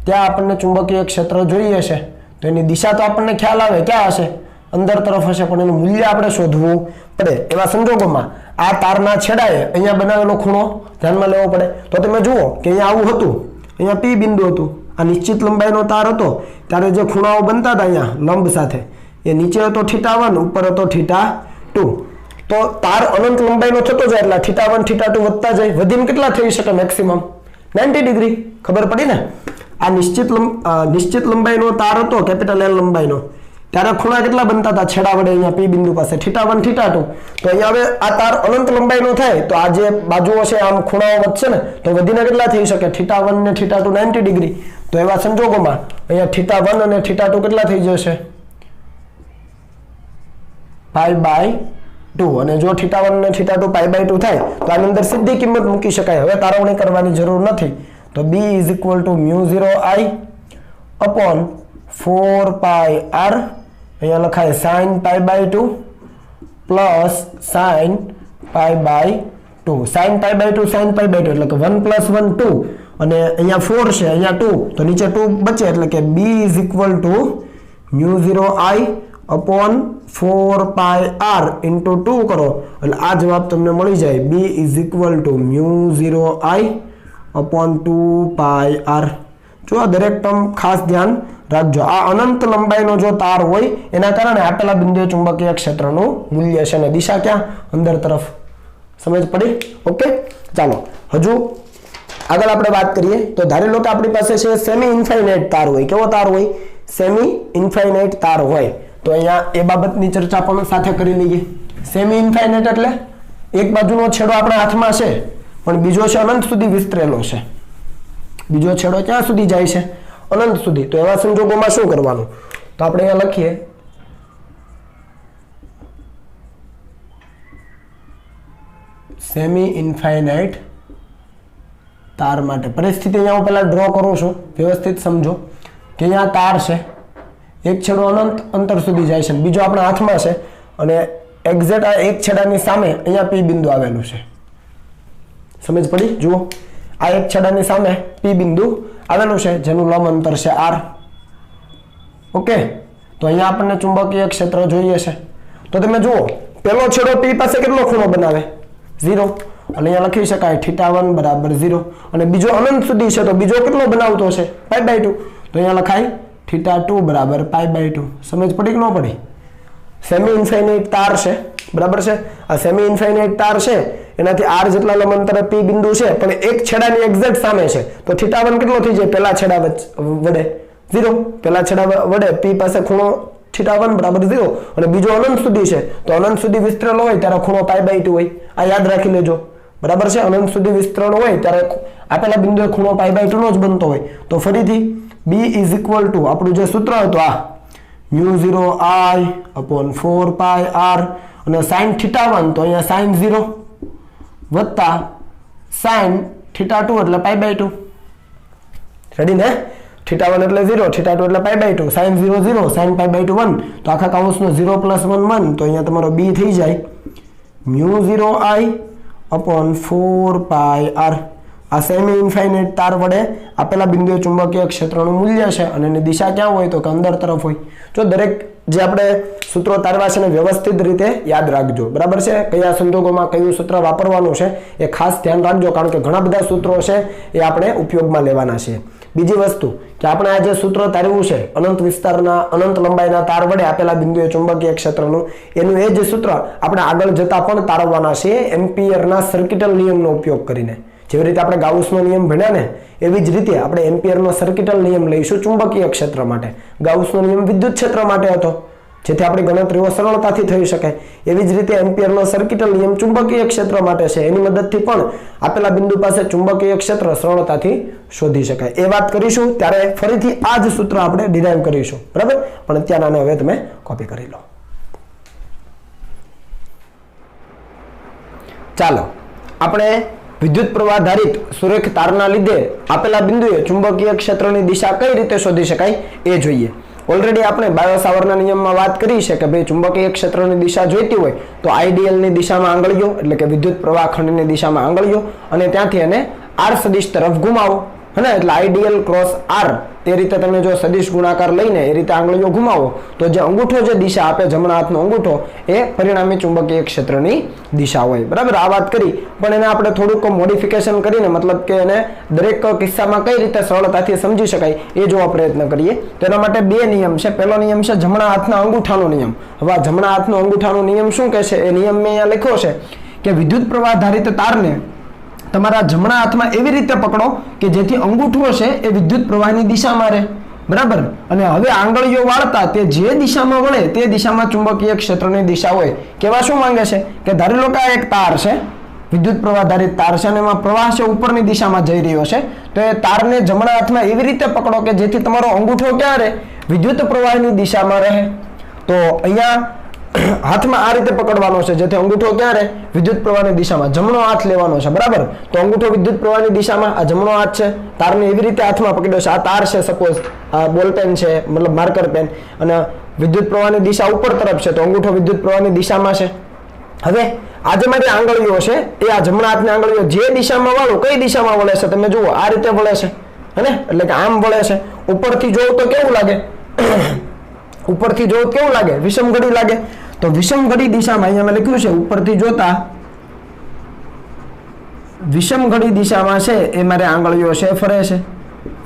ત્યાં આપણને ચુંબકીય ક્ષેત્ર જોઈએ છે, તો એની દિશા તો આપણને ખ્યાલ આવે ક્યાં હશે? અંદર તરફ હશે, પણ એનું મૂલ્ય આપણે શોધવું પડે. એવા સંજોગોમાં આ તારના છેડાએ અહીંયા બનાવેલો ખૂણો ધ્યાનમાં લેવો પડે. તો તમે જુઓ કે અહીંયા આવું હતું, અહીંયા પી બિંદુ હતું, આ નિશ્ચિત લંબાઈનો તાર હતો, ત્યારે જે ખૂણાઓ બનતા હતા અહીંયા લંબ સાથે, એ નીચે હતો θ1, ઉપર હતો θ2. તો તાર અનંત લંબાઈનો થતો જાય એટલે θ1 θ2 વધતા જાય. વધીને કેટલા થઈ શકે? Maximum 90 degree. ખબર પડી ને? આ નિશ્ચિત લંબાઈનો તાર હતો, કેપિટલ L લંબાઈનો, ત્યારે ખૂણા કેટલા બનતા હતા છેડા વડે? અહીંયા પી બિંદુ પાસે θ1 θ2. તો અહીંયા હવે આ તાર અનંત લંબાઈનો થાય તો આ જે બાજુઓ છે આમ ખૂણાઓ વધશે ને, તો વધીને કેટલા થઈ શકે? θ1 ને θ2 90 ડિગ્રી. તો એવા સંજોગોમાં અહીંયા θ1 અને θ2 કેટલા થઈ જશે? π/2. અને જો θ1 અને θ2 π/2 થાય તો આની અંદર સીધી કિંમત મૂકી શકાય. હવે તારવણી કરવાની જરૂર નથી. તો b = μ0I upon 4πr, અહીંયા લખાય sin π/2 plus sin π/2. sin π/2 sin π/2 એટલે કે 1 + 1 2, અને અહીંયા 4 છે, અહીંયા 2, તો નીચે 2 બચે, એટલે કે b = μ0I upon 4πr into 2 કરો એટલે આ જવાબ તમને મળી જાય. b = μ0I upon 2πr. જો આ દરેક ટર્મ ખાસ ધ્યાન રાખજો. આ અનંત લંબાઈનો જો તાર હોય એના કારણે આપેલા બિંદુએ ચુંબકીય ક્ષેત્રનું મૂલ્ય છે, અને દિશા ક્યાં? અંદર તરફ. સમજ પડી? ઓકે, ચાલો હજુ આગળ આપણે વાત કરીએ. તો ધારી લો કે આપણી પાસે છે સેમી ઇન્ફાઇનાઇટ તાર હોય. કેવો તાર હોય? સેમી ઇન્ફાઇનાઇટ તાર હોય. તો અહીંયા એ બાબતની ચર્ચા પણ સાથે કરી લઈએ. સેમી ઇન્ફાઇનાઇટ એટલે એક બાજુનો છેડો આપણા હાથમાં છે, પણ બીજો છે અનંત સુધી વિસ્તરેલો છે. બીજો છેડો ક્યાં સુધી જાય છે? અનંત સુધી. તો એવા સંજોગોમાં શું કરવાનું? તો આપણે અહીંયા લખીએ સેમી ઇન્ફાઇનાઇટ તાર માટે પરિસ્થિતિ અહીંયા હું પહેલા ડ્રો કરું છું, વ્યવસ્થિત સમજો કે અહીંયા તાર છે, એક છેડો અનંત અંતર સુધી જાય છે, બીજો આપણા હાથમાં છે, અને એક્ઝેક્ટ આ એક છેડાની સામે અહીંયા પી બિંદુ આવેલું છે. સમજ પડી? જુઓ, આ એક છેડાની સામે પી બિંદુ આવેલું છે, જેનું લંબ અંતર છે r. ઓકે, તો અહીંયા આપણને ચુંબકીય ક્ષેત્ર જોઈએ છે. તો તમે જુઓ, પેલો છેડો પી પાસે કેટલો ખૂણો બનાવે? 0. અને અહીંયા લખી શકાય θ1 = 0. અને બીજો અનંત સુધી છે, તો બીજો કેટલો બનાવતો છે? π/2. તો અહીંયા લખાય θ2 = π/2. સમજ પડી કે ન પડી? સેમી ઇન્ફાઇનાઇટ તાર છે, બરાબર છે? આ સેમી ઇન્ફાઇનાઇટ તાર છે, એનાથી r જેટલા લંબ અંતરે p બિંદુ છે, પણ એક છેડાની એક્ઝેક્ટ સામે છે. તો θ1 કેટલો થઈ જાય? પેલા છેડા વડે 0. પેલા છેડા વડે p પાસે ખૂણો θ1 = 0, અને બીજો અનંત સુધી છે, તો અનંત સુધી વિસ્તરેલો હોય ત્યારે ખૂણો π/2 હોય. આ યાદ રાખી લેજો, બરાબર છે? અનંત સુધી વિસ્તરણ હોય ત્યારે આપેલા બિંદુએ ખૂણો π/2 નો જ બનતો હોય. તો ફરીથી b = આપણું જે સૂત્ર હતું આ μ0I upon 4πr, અને sin θ1 તો અહીંયા sin 0 વત્તા sin θ2 એટલે π/2. રેડી ને? θ1 એટલે 0, θ2 એટલે π/2, sin 0 0, sin π/2 1, તો આખા કૌંસનો 0 + 1 1, તો અહીંયા તમારો b થઈ જાય μ0I upon 4πr. આ સેમી ઇન્ફાઇનાઇટ તાર વડે આપેલા બિંદુએ ચુંબકીય ક્ષેત્રનું મૂલ્ય છે, અને એની દિશા ક્યાં હોય? તો કે અંદર તરફ હોય. જો દરેક જે આપણે સૂત્રો તારવા છે ને વ્યવસ્થિત રીતે યાદ રાખજો, બરાબર છે? કયા સંજોગોમાં કયું સૂત્ર વાપરવાનું છે એ ખાસ ધ્યાન રાખજો, કારણ કે ઘણા બધા સૂત્રો છે એ આપણે ઉપયોગમાં લેવાના છે. બીજી વસ્તુ કે આપણે આ જે સૂત્ર તારવ્યું છે અનંત વિસ્તારના અનંત લંબાઈના તાર વડે આપેલા બિંદુએ ચુંબકીય ક્ષેત્રનું, એનું એ જ સૂત્ર આપણે આગળ જતા પણ તારવવાના છે એમ્પિયરના સર્કિટલ નિયમનો ઉપયોગ કરીને. જેવી રીતે આપણે ગાઉસનો નિયમ ભણ્યા ને, એવી જ રીતે આપણે એમ્પિયરનો સર્કિટલ નિયમ લઈશું ચુંબકીય ક્ષેત્ર માટે. ગાઉસનો નિયમ વિદ્યુત ક્ષેત્ર માટે હતો, જેથી આપણી ગણતરીઓ સરળતાથી થઈ શકે। એવી જ રીતે એમ્પિયરનો સર્કિટલ નિયમ ચુંબકીય ક્ષેત્ર માટે છે, એની મદદથી પણ આપેલા બિંદુ પાસે ચુંબકીય ક્ષેત્ર સરળતાથી શોધી શકાય। એ વાત કરીશું ત્યારે ફરીથી આ જ સૂત્ર આપણે ડિરાઈવ કરીશું, બરાબર? પણ અત્યારે આને હવે તમે કોપી કરી લો। ચાલો આપણે વિદ્યુત પ્રવાહ ધારિત સુરેખ તારના લીધે આપેલા બિંદુએ ચુંબકીય ક્ષેત્રની દિશા કઈ રીતે શોધી શકાય એ જોઈએ। ઓલરેડી આપણે બાયો સાવરના નિયમમાં વાત કરી છે કે ભાઈ ચુંબકીય ક્ષેત્રની દિશા જોઈતી હોય તો આઈડીએલની દિશામાં આંગળીઓ એટલે કે વિદ્યુત પ્રવાહ ખંડની દિશામાં આંગળીઓ અને ત્યાંથી એને આર સદિશ તરફ ઘુમાવો, હે, એટલે આઈડીએલ ક્રોસ આર તે રીતે તમે જો સદિશ ગુણાકાર લઈને એ રીતે આંગળીઓ ઘુમાવો તો જે અંગૂઠો જે દિશા આપે જમણા હાથનો અંગૂઠો એ પરિણામી ચુંબકીય ક્ષેત્રની દિશા હોય, બરાબર? આ વાત કરી, પણ એને આપણે થોડુંક મોડિફિકેશન કરીને મતલબ કે એને દરેક કિસ્સામાં કઈ રીતે સરળતાથી સમજી શકાય એ જોવા પ્રયત્ન કરીએ। તેના માટે બે નિયમ છે। પહેલો નિયમ છે જમણા હાથના અંગૂઠાનો નિયમ। હવે આ જમણા હાથનો અંગૂઠાનો નિયમ શું કહે છે? એ નિયમ મેં અહીંયા લખ્યો છે કે વિદ્યુત પ્રવાહ ધારિત તારને તમારા જમણા હાથમાં એવી રીતે પકડો કે જેથી અંગૂઠો છે એ વિદ્યુત પ્રવાહની દિશામાં રહે, બરાબર? અને હવે આંગળીઓ વાળતા તે જે દિશામાં વળે તે દિશામાં ચુંબકીય ક્ષેત્રની દિશા હોય। કેવા શું માંગે છે કે ધારી લો કે આ એક તાર છે, વિદ્યુત પ્રવાહ ધારિત તાર છે અને એમાં પ્રવાહ છે ઉપરની દિશામાં જઈ રહ્યો છે, તો એ તારને જમણા હાથમાં એવી રીતે પકડો કે જેથી તમારો અંગૂઠો ક્યાં રહે? વિદ્યુત પ્રવાહની દિશામાં રહે। તો અહીંયા હાથમાં આ રીતે પકડવાનો છે જેથી અંગૂઠો ક્યાં રહે? વિદ્યુત પ્રવાહની દિશામાં। જમણો હાથ લેવાનો છે, બરાબર? તો અંગૂઠો વિદ્યુત પ્રવાહની દિશામાં, આ જમણો હાથ છે, તારને એવી રીતે હાથમાં પકડ્યો છે। આ તાર છે, સપોઝ આ બોલ પેન છે, મતલબ માર્કર પેન, અને વિદ્યુત પ્રવાહની દિશા ઉપર તરફ છે તો અંગૂઠો વિદ્યુત પ્રવાહની દિશામાં છે। હવે આ જે મારી આંગળીઓ છે એ આ જમણા હાથની આંગળીઓ જે દિશામાં વાળો કઈ દિશામાં વળે છે? તમે જુઓ આ રીતે વળે છે, હે, એટલે કે આમ વળે છે। ઉપરથી જોવું તો કેવું લાગે? ઉપરથી જોવું કેવું લાગે? વિષમઘડી લાગે। તો વિષમઘડી દિશામાં અહીંયા મેં લખ્યું છે ઉપરથી જોતા વિષમઘડી દિશામાં છે એ મારે આંગળીઓ છે ફરે છે।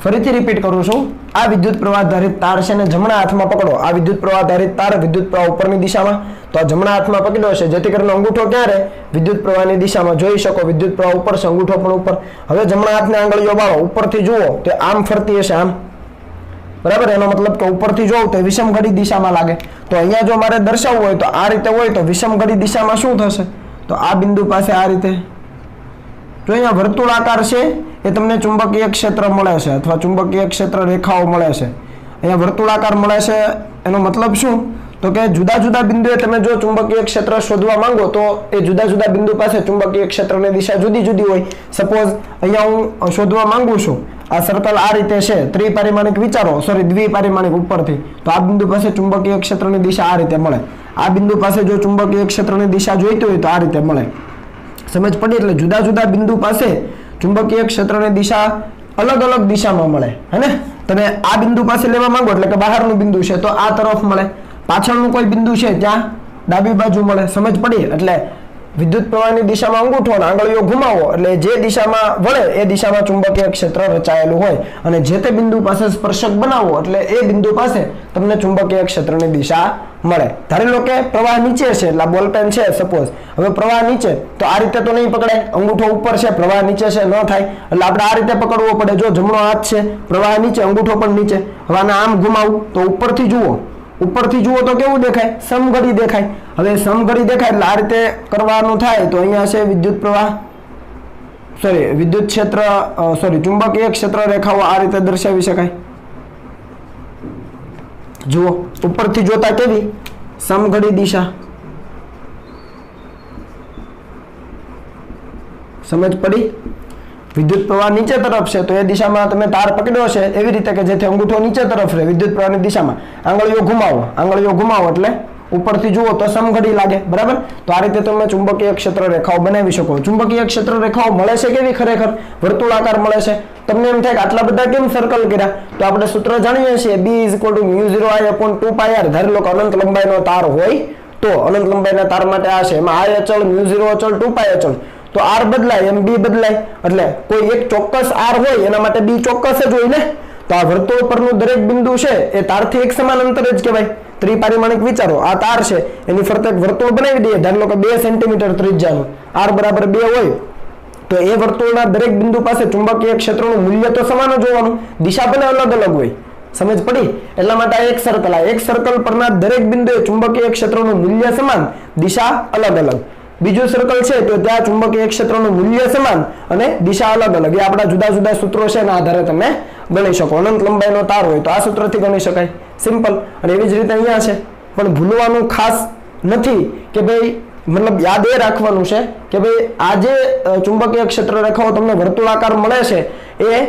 ફરીથી રિપીટ કરું છું, આ વિદ્યુત પ્રવાહ ધારિત તાર છે ને જમણા હાથમાં પકડો। આ વિદ્યુત પ્રવાહ ધારિત તાર વિદ્યુત પ્રવાહ ઉપરની દિશામાં, તો આ જમણા હાથમાં પકડ્યો છે જેથી કરીને અંગૂઠો ક્યાં રહે? વિદ્યુત પ્રવાહની દિશામાં। જોઈ શકો વિદ્યુત પ્રવાહ ઉપર છે, અંગૂઠો પણ ઉપર। હવે જમણા હાથની આંગળીઓ વાળો, ઉપરથી જુઓ તે આમ ફરતી હશે, આમ, બરાબર? એનો મતલબ કે ઉપરથી જોઉં તો વિષમઘડી દિશામાં લાગે। તો અહીંયા જો મારે દર્શાવવું હોય તો આ રીતે હોય તો વિષમઘડી દિશામાં શું થશે? તો આ બિંદુ પાસે આ રીતે જો અહીંયા વર્તુળાકાર છે એ તમને ચુંબકીય ક્ષેત્ર મળે છે અથવા ચુંબકીય ક્ષેત્ર રેખાઓ મળે છે। અહીંયા વર્તુળાકાર મળે છે એનો મતલબ શું? તો કે જુદા જુદા બિંદુએ તમે જો ચુંબકીય ક્ષેત્ર શોધવા માંગો તો એ જુદા જુદા બિંદુ પાસે ચુંબકીય ક્ષેત્રની દિશા જુદી જુદી હોય। સપોઝ અહીંયા હું શોધવા માંગુ છું, આ સર્કલ આ રીતે છે, ત્રિપારિમાણિક વિચારો, સોરી દ્વિપારિમાણિક ઉપરથી, તો આ બિંદુ પાસે ચુંબકીય ક્ષેત્રની દિશા આ રીતે મળે। આ બિંદુ પાસે જો ચુંબકીય ક્ષેત્રની દિશા જોઈતી હોય તો આ રીતે મળે। સમજ પડી? એટલે જુદા જુદા બિંદુ પાસે ચુંબકીય ક્ષેત્રની દિશા અલગ અલગ દિશામાં મળે, હે ને? તમે આ બિંદુ પાસે લેવા માંગો એટલે કે બહારનું બિંદુ છે તો આ તરફ મળે, પાછળનું કોઈ બિંદુ છે ત્યાં ડાબી બાજુ મળે। સમજ પડી? એટલે વિદ્યુત પ્રવાહની દિશામાં અંગૂઠો અને આંગળીઓ ઘુમાવો એટલે જે દિશામાં વળે એ દિશામાં ચુંબકીય ક્ષેત્ર રચાયેલું હોય અને જે તે બિંદુ પાસે સ્પર્શક બનાવો એટલે એ બિંદુ પાસે તમને ચુંબકીય ક્ષેત્રની દિશા મળે। ધારી લો કે પ્રવાહ નીચે છે, એટલે બોલ પેન છે સપોઝ, હવે પ્રવાહ નીચે તો આ રીતે તો નહીં પકડાય, અંગૂઠો ઉપર છે, પ્રવાહ નીચે છે, ન થાય, એટલે આપણે આ રીતે પકડવો પડે। જો જમણો હાથ છે, પ્રવાહ નીચે, અંગૂઠો પણ નીચે, હવે આને આમ ઘુમાવું તો ઉપરથી જુઓ, ઉપરથી જુઓ તો કેવું દેખાય? સમઘડી દેખાય। હવે સમઘડી દેખાય એટલે આ રીતે કરવાનું થાય તો અહીંયા છે વિદ્યુત પ્રવાહ, સોરી વિદ્યુત ક્ષેત્ર, સોરી ચુંબકીય ક્ષેત્ર રેખાઓ આ રીતે દર્શાવી શકાય। જુઓ ઉપરથી જોતા કેવી? સમઘડી દિશા। સમજ પડી? વિદ્યુત પ્રવાહ નીચે તરફ છે તો એ દિશામાં તમે તાર પકડ્યો છે એવી રીતે કે જેથી અંગૂઠો નીચે તરફ રહે વિદ્યુત પ્રવાહની દિશામાં। આંગળીઓ ઘુમાવો, આંગળીઓ ઘુમાવો એટલે ઉપરથી જુઓ તો સમઘડી લાગે, બરાબર? તો આ રીતે તમે ચુંબકીય ક્ષેત્ર રેખાઓ બનાવી શકો। ચુંબકીય ક્ષેત્ર રેખાઓ મળે છે કેવી? ખરેખર વર્તુળાકાર મળે છે। તમને એમ થાય કે આટલા બધા કેમ સર્કલ કર્યા? તો આપણે સૂત્ર જાણીએ છીએ B = μ0I/2πr। ધારી લો કે અનંત લંબાઈનો તાર હોય તો અનંત લંબાઈના તાર માટે આ છે, એમાં I અચળ, μ0 અચળ, 2π અચળ, તો R બદલાય એમ B બદલાય, એટલે કોઈ એક ચોક્કસ R હોય એના માટે B ચોક્કસ જ હોય ને। તો આ વર્તુળ પરનું દરેક બિંદુ છે એ તારથી એક સમાન અંતર જ કહેવાય। ત્રિપારિમાણિક વિચારો, આ તાર છે એની ફરતે એક વર્તુળ બનાવી દઈએ, ધારો કે 2 સેન્ટીમીટર ત્રિજ્યાનું, R બરાબર 2 હોય તો એ વર્તુળના દરેક બિંદુ પાસે ચુંબકીય ક્ષેત્રનું મૂલ્ય તો સમાન જ હોવાનું, દિશા ભલે અલગ અલગ હોય, સમજ પડી? એટલા માટે આ એક સર્કલ, આ એક સર્કલ પરના દરેક બિંદુએ ચુંબકીય ક્ષેત્રનું મૂલ્ય સમાન, દિશા અલગ અલગ. બીજું સર્કલ છે તો ત્યાં ચુંબકીય ક્ષેત્રનું મૂલ્ય સમાન અને દિશા અલગ અલગ. એ આપણા જુદા જુદા સૂત્રો છે એના આધારે તમે ગણી શકો. અનંત લંબાઈનો તાર હોય તો આ સૂત્રથી ગણી શકાય, સિમ્પલ. અને એવી જ રીતે અહીંયા છે, પણ ભૂલવાનું ખાસ નથી કે ભાઈ, મતલબ યાદ એ રાખવાનું છે કે ભાઈ આ જે ચુંબકીય ક્ષેત્ર રેખાઓ તમને વર્તુળાકાર મળે છે એ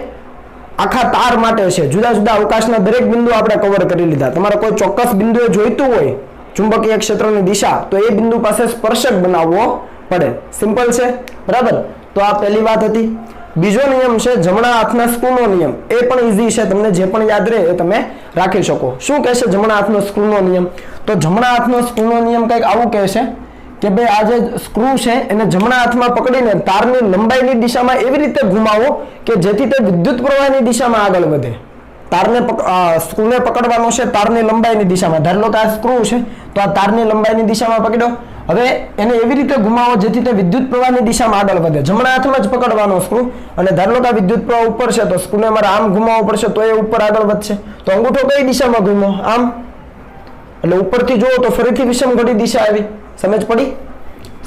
આખા તાર માટે છે. જુદા જુદા અવકાશના દરેક બિંદુ આપણે કવર કરી લીધા. તમારે કોઈ ચોક્કસ બિંદુએ જોઈતું હોય ચુંબકીય ક્ષેત્રની દિશા તો એ બિંદુ પાસે સ્પર્શક બનાવવો પડે. સિમ્પલ છે, બરાબર? તો આ પહેલી વાત હતી. બીજો નિયમ છે જમણા હાથના સ્ક્રૂનો નિયમ. એ પણ ઈઝી છે, તમને જે પણ યાદ રહે એ તમે રાખી શકો. શું કહે છે જમણા હાથનો સ્ક્રૂનો નિયમ? તો જમણા હાથનો સ્ક્રૂનો નિયમ કંઈક આવું કહે છે કે ભાઈ આ જે સ્ક્રૂ છે એને જમણા હાથમાં પકડીને તારની લંબાઈની દિશામાં એવી રીતે ઘુમાવો કે જેથી તે વિદ્યુત પ્રવાહની દિશામાં આગળ વધે. તારને સ્ક્રૂને પકડવાનો છે તારની લંબાઈની દિશામાં. ધારો કે આ સ્ક્રૂ છે તો આ તારની લંબાઈની દિશામાં પકડ્યો. હવે એને એવી રીતે ઘુમાવો જેથી તે વિદ્યુત પ્રવાહની દિશામાં આગળ વધે. જમણા હાથમાં જ પકડવાનો સ્ક્રૂ, અને ધારો કે વિદ્યુત પ્રવાહ ઉપર છે તો સ્ક્રૂને મારે આમ ઘુમાવવો પડશે તો એ ઉપર આગળ વધશે. તો અંગૂઠો કઈ દિશામાં ઘૂમો? આમ. એટલે ઉપરથી જુઓ તો ફરીથી વિષમઘડી દિશા આવી. સમજ પડી?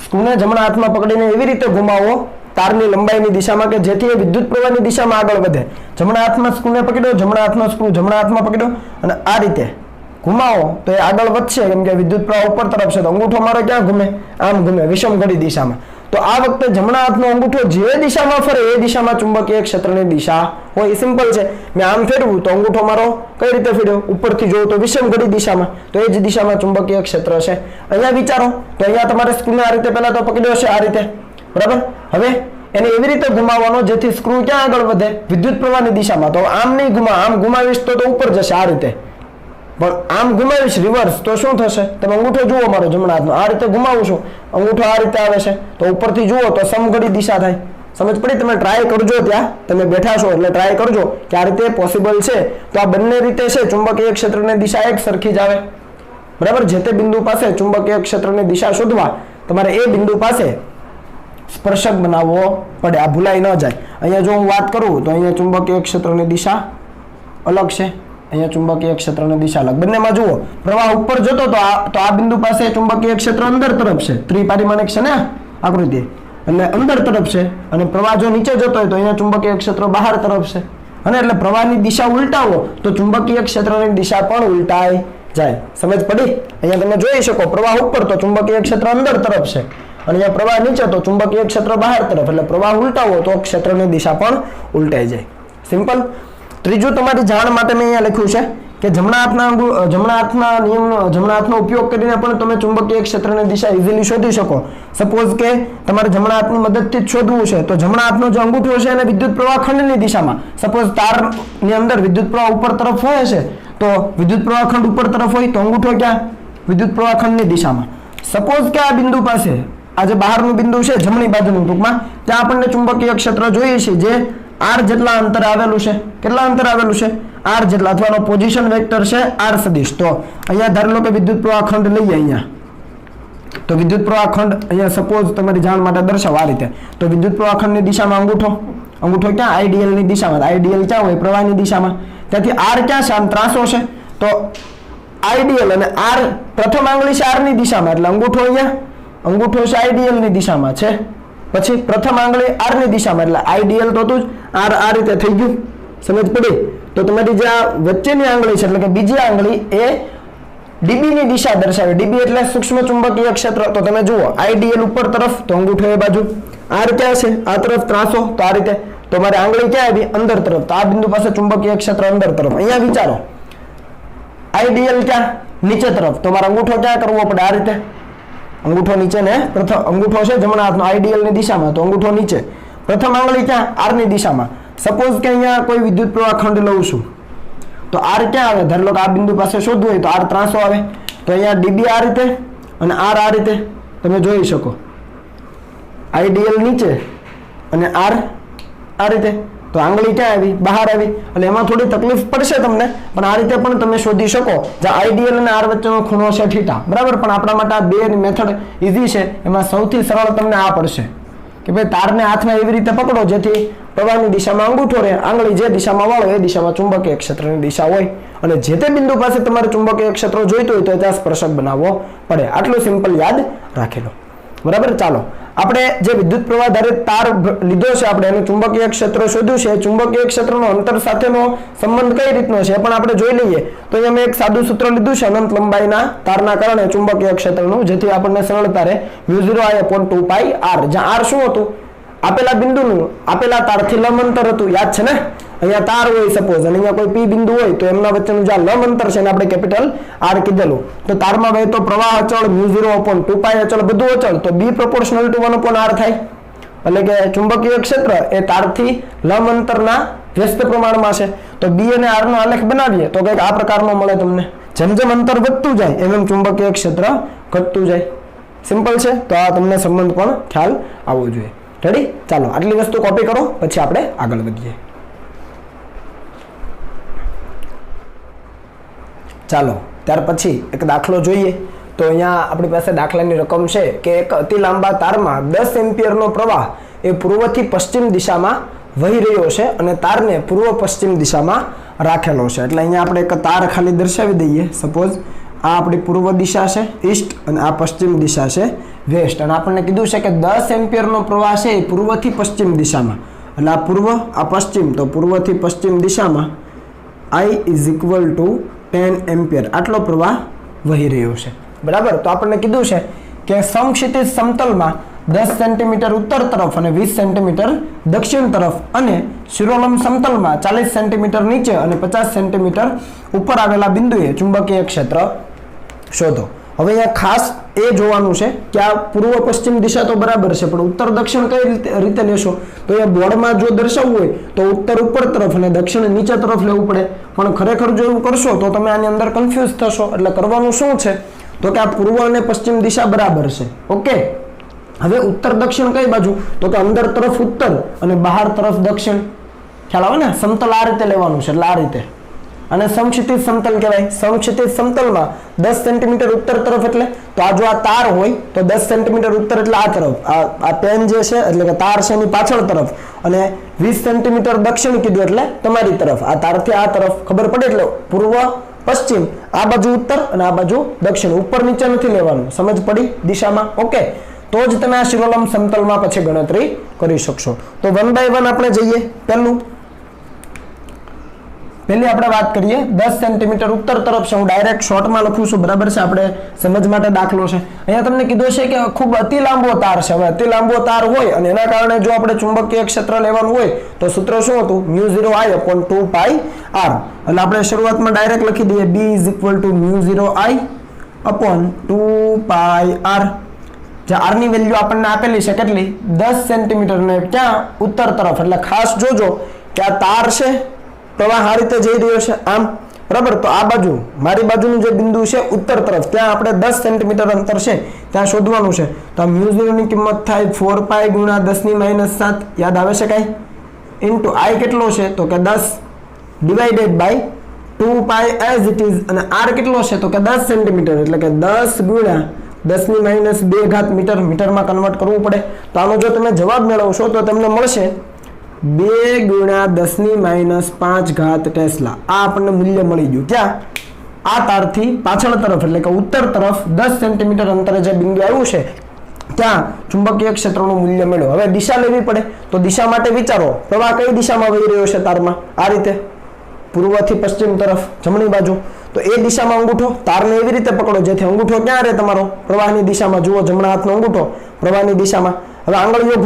સ્ક્રૂને જમણા હાથમાં પકડીને એવી રીતે ઘુમાવો તારની લંબાઈની દિશામાં કે જેથી એ વિદ્યુત પ્રવાહની દિશામાં આગળ વધે. જમણા હાથમાં સ્ક્રૂને પકડ્યો, જમણા હાથનો સ્ક્રૂ જમણા હાથમાં પકડ્યો અને આ રીતે ઘુમાવો તો એ આગળ વધશે, કેમ કે વિદ્યુત પ્રવાહ ઉપર તરફ છે. તો અંગૂઠો મારો ક્યાં ઘૂમે? આમ ઘૂમે, વિષમઘડી દિશામાં. તો આ વખતે જમણા હાથનો અંગૂઠો જે દિશામાં ફરે એ દિશામાં ચુંબકીય ક્ષેત્રની દિશા હોય. સિમ્પલ છે. મેં આમ ફેરવું તો અંગૂઠો મારો કઈ રીતે ફેર્યો? ઉપરથી જોઉં તો વિષમઘડી દિશામાં, તો એ જ દિશામાં ચુંબકીય ક્ષેત્ર છે. અહીંયા વિચારો તો અહીંયા તમારે સ્ક્રૂને આ રીતે પહેલા તો પકડ્યો છે, આ રીતે, બરાબર? હવે એને એવી રીતે ઘુમાવવાનો જેથી સ્ક્રૂ ક્યાં આગળ વધે? વિદ્યુત પ્રવાહની દિશામાં. તો આમ નહીં આમ ઘુમાવીશ તો ઉપર જશે આ રીતે, પણ આમ ઘુમાવીશ રિવર્સ તો શું થશે? તમે અંગૂઠો જુઓ મારો જમણા હાથનો, આ રીતે ઘુમાવું છું, અંગૂઠો આ રીતે આવે છે તો ઉપરથી જુઓ તો સમઘડી દિશા થાય. સમજ પડી? તમે ટ્રાય કરજો, ત્યાં તમે બેઠા છો એટલે ટ્રાય કરજો કે આ રીતે પોસિબલ છે. તો આ બંને રીતે છે ચુંબકીય ક્ષેત્રની દિશા એક સરખી જ આવે, બરાબર? જે તે બિંદુ પાસે ચુંબકીય ક્ષેત્રની દિશા શોધવા તમારે એ બિંદુ પાસે સ્પર્શક બનાવવો પડે. આ ભૂલાઈ ન જાય. અહીંયા જો હું વાત કરું તો અહીંયા ચુંબકીય ક્ષેત્રની દિશા અલગ છે, અહીંયા ચુંબકીય ક્ષેત્રની દિશા અલગ. બંનેમાં જુઓ પ્રવાહ ઉપર જતો તો આ બિંદુ પાસે ચુંબકીય ક્ષેત્ર અંદર તરફ છે, ત્રિપારિમાણિક છે ને આકૃતિ, એટલે અંદર તરફ છે. અને પ્રવાહ જો નીચે જતો હોય તો અહીંયા ચુંબકીય ક્ષેત્ર બહાર તરફ છે. અને એટલે પ્રવાહની દિશા ઉલટાવો તો ચુંબકીય ક્ષેત્રની દિશા પણ ઉલટાઈ જાય. સમજ પડી? અહીંયા તમે જોઈ શકો પ્રવાહ ઉપર તો ચુંબકીય ક્ષેત્ર અંદર તરફ છે, અને અહીંયા પ્રવાહ નીચે તો ચુંબકીય ક્ષેત્ર બહાર તરફ. એટલે પ્રવાહ ઉલટાવો તો ક્ષેત્રની દિશા પણ ઉલટાઈ જાય. સિમ્પલ. ત્રીજું તમારી જાણ માટે મેં અહીંયા લખ્યું છે કે જમણા હાથનો ઉપયોગ કરીને પણ તમે ચુંબકીય ક્ષેત્રની દિશા ઇઝીલી શોધી શકો. સપોઝ કે તમારે જમણા હાથની મદદથી જ શોધવું છે તો જમણા હાથનો જે અંગૂઠો છે એને વિદ્યુત પ્રવાહ ખંડની દિશામાં, સપોઝ તારની અંદર વિદ્યુત પ્રવાહ ઉપર તરફ હોય છે તો વિદ્યુત પ્રવાહ ખંડ ઉપર તરફ હોય તો અંગૂઠો ક્યાં? વિદ્યુત પ્રવાહ ખંડની દિશામાં. સપોઝ કે આ બિંદુ પાસે આ જે બહારનું બિંદુ છે જમણી બાજુનું ટૂંકમાં, ત્યાં આપણને ચુંબકીય ક્ષેત્ર જોઈએ છે જે r જેટલા અંતરે આવેલું છે. કેટલા અંતરે આવેલું છે? r જેટલા, અથવા પોઝિશન વેક્ટર છે r સદિશ. તો અહીંયા ધારો કે વિદ્યુત પ્રવાહ ખંડ લઈએ અહીંયા, તો વિદ્યુત પ્રવાહ ખંડ અહીંયા સપોઝ તમારી જાણ માટે દર્શાવો આ રીતે. તો વિદ્યુત પ્રવાહ ખંડની દિશામાં અંગૂઠો ક્યાં? આઈડીએલ ની દિશામાં. આઈડીએલ ક્યાં હોય? પ્રવાહની દિશામાં. ત્યાંથી r ક્યાં છે? આમ ત્રાસો છે તો આઈડીએલ અને r પ્રથમ આંગળી છે r ની દિશામાં, એટલે અંગૂઠો અહીંયા, અંગૂઠો છે આઈડીએલ ની દિશામાં છે, પછી પ્રથમ આંગળી r ની દિશામાં, એટલે આઈડીએલ તો તું r આ રીતે થઈ ગયું. સમજ પડી? તો તમારી જે આ વચ્ચેની આંગળી છે એટલે કે બીજી આંગળી એ ડીબી ની દિશા દર્શાવે. ડીબી એટલે સૂક્ષ્મ ચુંબકીય ક્ષેત્ર. તો તમે જુઓ આઈડીએલ ઉપર તરફ તો અંગૂઠો એ બાજુ, r ક્યાં છે? આ તરફ ત્રાસો, તો આ રીતે. તો મારી આંગળી ક્યાં આવી? અંદર તરફ. તો આ બિંદુ પાસે ચુંબકીય ક્ષેત્ર અંદર તરફ. અહીંયા વિચારો આઈડીએલ ક્યાં? નીચે તરફ. તો મારો અંગૂઠો ક્યાં કરવો પડે? આ રીતે. અંગૂઠો નીચે ને પ્રથમ અંગૂઠો છે જમણા હાથનો આઈડીએલ ની દિશામાં, તો અંગૂઠો નીચે. પ્રથમ આંગળી ક્યાં? r ની દિશામાં. સપોઝ કે અહીંયા કોઈ વિદ્યુત પ્રવાહ ખંડ લઉં છું તો r ક્યાં આવે? ધારો કે આ બિંદુ પાસે શોધવું હોય તો r ત્રાસો આવે. તો અહીંયા ડીબી આ રીતે અને r આ રીતે તમે જોઈ શકો. આઈડીએલ નીચે અને r આ રીતે. તો આંગળી ક્યાં આવી? બહાર આવી. એટલે એમાં થોડી તકલીફ પડશે તમને, પણ આ રીતે પણ તમે શોધી શકો. જે આઈડીએલ અને r વચ્ચેનો ખૂણો છે થીટા, બરાબર? પણ આપણા માટે આ બે મેથડ ઈઝી છે. એમાં સૌથી સરળ તમને આ પડશે કે ભાઈ તારને હાથમાં એવી રીતે પકડો જેથી પ્રવાહની દિશામાં અંગૂઠો રહે, આંગળી જે દિશામાં વાળો એ દિશામાં ચુંબકીય ક્ષેત્રની દિશા હોય અને જે તે બિંદુ પાસે તમારે ચુંબકીય ક્ષેત્ર જોઈતું હોય તો ત્યાં સ્પર્શક બનાવવો પડે. આટલું સિમ્પલ યાદ રાખી લો. બરાબર. ચાલો આપણે જે વિદ્યુત પ્રવાહ ધારિત તાર લીધો છે, આપણે એનું ચુંબકીય ક્ષેત્ર શોધ્યું છે. ચુંબકીય ક્ષેત્રનો અંતર સાથેનો સંબંધ કઈ રીતનો છે પણ આપણે જોઈ લઈએ. તો અહીંયા મેં એક સાદું સૂત્ર લીધું છે અનંત લંબાઈના તારના કારણે ચુંબકીય ક્ષેત્રનું, જેથી આપણને સરળતા રહે. μ0I/2πr, જ્યાં r શું હતું? આપેલા બિંદુનું આપેલા તારથી લંબ અંતર હતું. યાદ છે ને? અહીંયા તાર હોય સપોઝ અને અહીંયા કોઈ પી બિંદુ હોય તો એમના વચ્ચેનું જે લંબ અંતર છે એને આપણે કેપિટલ R કીધેલું. તો તારમાં વહેતો પ્રવાહ અચળ, μ0/2π અચળ, બધું અચળ, તો B proportional to 1/r થાય. એટલે કે ચુંબકીય ક્ષેત્ર એ તારથી લંબ અંતરના વ્યસ્ત પ્રમાણમાં છે. તો B અને R નો આલેખ બનાવીએ તો કંઈક આ પ્રકારનો મળે તમને. જેમ જેમ અંતર વધતું જાય એમ ચુંબકીય ક્ષેત્ર ઘટતું જાય. સિમ્પલ છે. તો આ તમને સંબંધ પણ ખ્યાલ આવવો જોઈએ. રેડી? ચાલો આટલી વસ્તુ કોપી કરો, પછી આપણે આગળ વધીએ. ચાલો ત્યાર પછી એક દાખલો જોઈએ. તો અહીંયા આપણી પાસે દાખલાની રકમ છે કે એક અતિ લાંબા તારમાં 10 એમ્પિયરનો પ્રવાહ એ પૂર્વથી પશ્ચિમ દિશામાં વહી રહ્યો છે અને તારને પૂર્વ પશ્ચિમ દિશામાં રાખેલો છે. એટલે અહીંયા આપણે એક તાર ખાલી દર્શાવી દઈએ. સપોઝ આ આપણી પૂર્વ દિશા છે ઈસ્ટ અને આ પશ્ચિમ દિશા છે વેસ્ટ. અને આપણને કીધું છે કે 10 એમ્પિયરનો પ્રવાહ છે એ પૂર્વથી પશ્ચિમ દિશામાં, એટલે આ પૂર્વ આ પશ્ચિમ, તો પૂર્વથી પશ્ચિમ દિશામાં I = 10 એમ્પિયર આટલો પ્રવાહ વહી રહ્યો છે. બરાબર. તો આપણને કીધું છે કે સમક્ષિતિજ સમતલમાં 10 સેન્ટીમીટર ઉત્તર તરફ અને 20 સેન્ટીમીટર દક્ષિણ તરફ અને શિરોલંબ સમતલમાં 40 સેન્ટીમીટર નીચે અને 50 સેન્ટીમીટર ઉપર આવેલા બિંદુએ ચુંબકીય ક્ષેત્ર શોધો. હવે અહીંયા ખાસ એ જોવાનું છે કે આ પૂર્વ પશ્ચિમ દિશા તો બરાબર છે, પણ ઉત્તર દક્ષિણ કઈ રીતે લેશો? તો અહીંયા બોર્ડમાં જો દર્શાવવું હોય તો ઉત્તર ઉપર તરફ અને દક્ષિણ નીચે તરફ લેવું પડે. પણ ખરેખર જો એવું કરશો તો તમે આની અંદર કન્ફ્યુઝ થશો. એટલે કરવાનું શું છે તો કે આ પૂર્વ અને પશ્ચિમ દિશા બરાબર છે. ઓકે. હવે ઉત્તર દક્ષિણ કઈ બાજુ? તો કે અંદર તરફ ઉત્તર અને બહાર તરફ દક્ષિણ. ખ્યાલ આવે ને? સમતલ આ રીતે લેવાનું છે, એટલે આ રીતે. અને સમક્ષિતિજ સમતલ કહેવાય. સમક્ષિતિજ સમતલમાં 10 સેન્ટીમીટર ઉત્તર તરફ, એટલે તો આ જો આ તાર હોય તો 10 સેન્ટીમીટર ઉત્તર એટલે આ તરફ, આ પેન જે છે એટલે કે તાર છે એની પાછળ તરફ, અને 20 સેન્ટીમીટર દક્ષિણ કીધું એટલે તમારી તરફ. આ તારથી આ તરફ ખબર પડે એટલે પૂર્વ પશ્ચિમ, આ બાજુ ઉત્તર અને આ બાજુ દક્ષિણ. ઉપર નીચે નથી લેવાનું. સમજ પડી દિશામાં? ઓકે. તો જ તમે આ શિરોલંબ સમતલમાં પછી ગણતરી કરી શકશો. તો 1 by 1 આપણે જઈએ. પહેલી આપણે વાત કરીએ 10 સેન્ટીમીટર ઉત્તર તરફ છે. હું ડાયરેક્ટ શોર્ટમાં લખું છું. બરાબર છે? આપણે સમજ માટે દાખલો છે. અહીંયા તમને કીધું છે કે ખૂબ અતિ લાંબો તાર છે. હવે અતિ લાંબો તાર હોય અને એના કારણે જો આપણે ચુંબકીય ક્ષેત્ર લેવાનું હોય તો સૂત્ર શું હતું? μ0I/2πr. એટલે આપણે શરૂઆતમાં ડાયરેક્ટ લખી દઈએ B = μ0I/2πr. જે r ની વેલ્યુ આપણને આપેલી છે કેટલી? 10 સેન્ટીમીટર ને ક્યાં? ઉત્તર તરફ. એટલે ખાસ જોજો કે આ તાર છે પ્રવાહ આ રીતે જઈ રહ્યો છે આમ. બરાબર. તો આ બાજુ મારી બાજુનું જે બિંદુ છે ઉત્તર તરફ, ત્યાં આપણે 10 સેન્ટીમીટર અંતર છે ત્યાં શોધવાનું છે. તો આ μ0 ની કિંમત થાય 4π × 10⁻⁷. યાદ આવે છે કઈ? ઇન્ટુ I કેટલો છે તો કે 10 divided by 2π as it is. અને r કેટલો છે તો કે 10 સેન્ટીમીટર, એટલે કે 10 × 10⁻²મીટર. મીટરમાં કન્વર્ટ કરવું પડે. તો આનો જો તમે જવાબ મેળવશો તો તમને મળશે 2 × 10⁻5 ટેસ્લા. આ આપણને મૂલ્ય મળી ગયું. ક્યાં? આ તારથી પાછળ તરફ, એટલે કે ઉત્તર તરફ 10 સેન્ટીમીટર અંતરે જે બિંદુ આવ્યું છે ત્યાં ચુંબકીય ક્ષેત્રનું મૂલ્ય મળ્યું. હવે દિશા લેવી પડે. તો દિશા માટે વિચારો, પ્રવાહ કઈ દિશામાં વહી રહ્યો છે તારમાં? આ રીતે પૂર્વથી પશ્ચિમ તરફ જમણી બાજુ. તો એ દિશામાં અંગૂઠો, તારને એવી રીતે પકડો જેથી અંગૂઠો ક્યાં રહે તમારો? પ્રવાહની દિશામાં. જુઓ જમણા હાથનો અંગૂઠો પ્રવાહની દિશામાં. હવે આંગળીઓ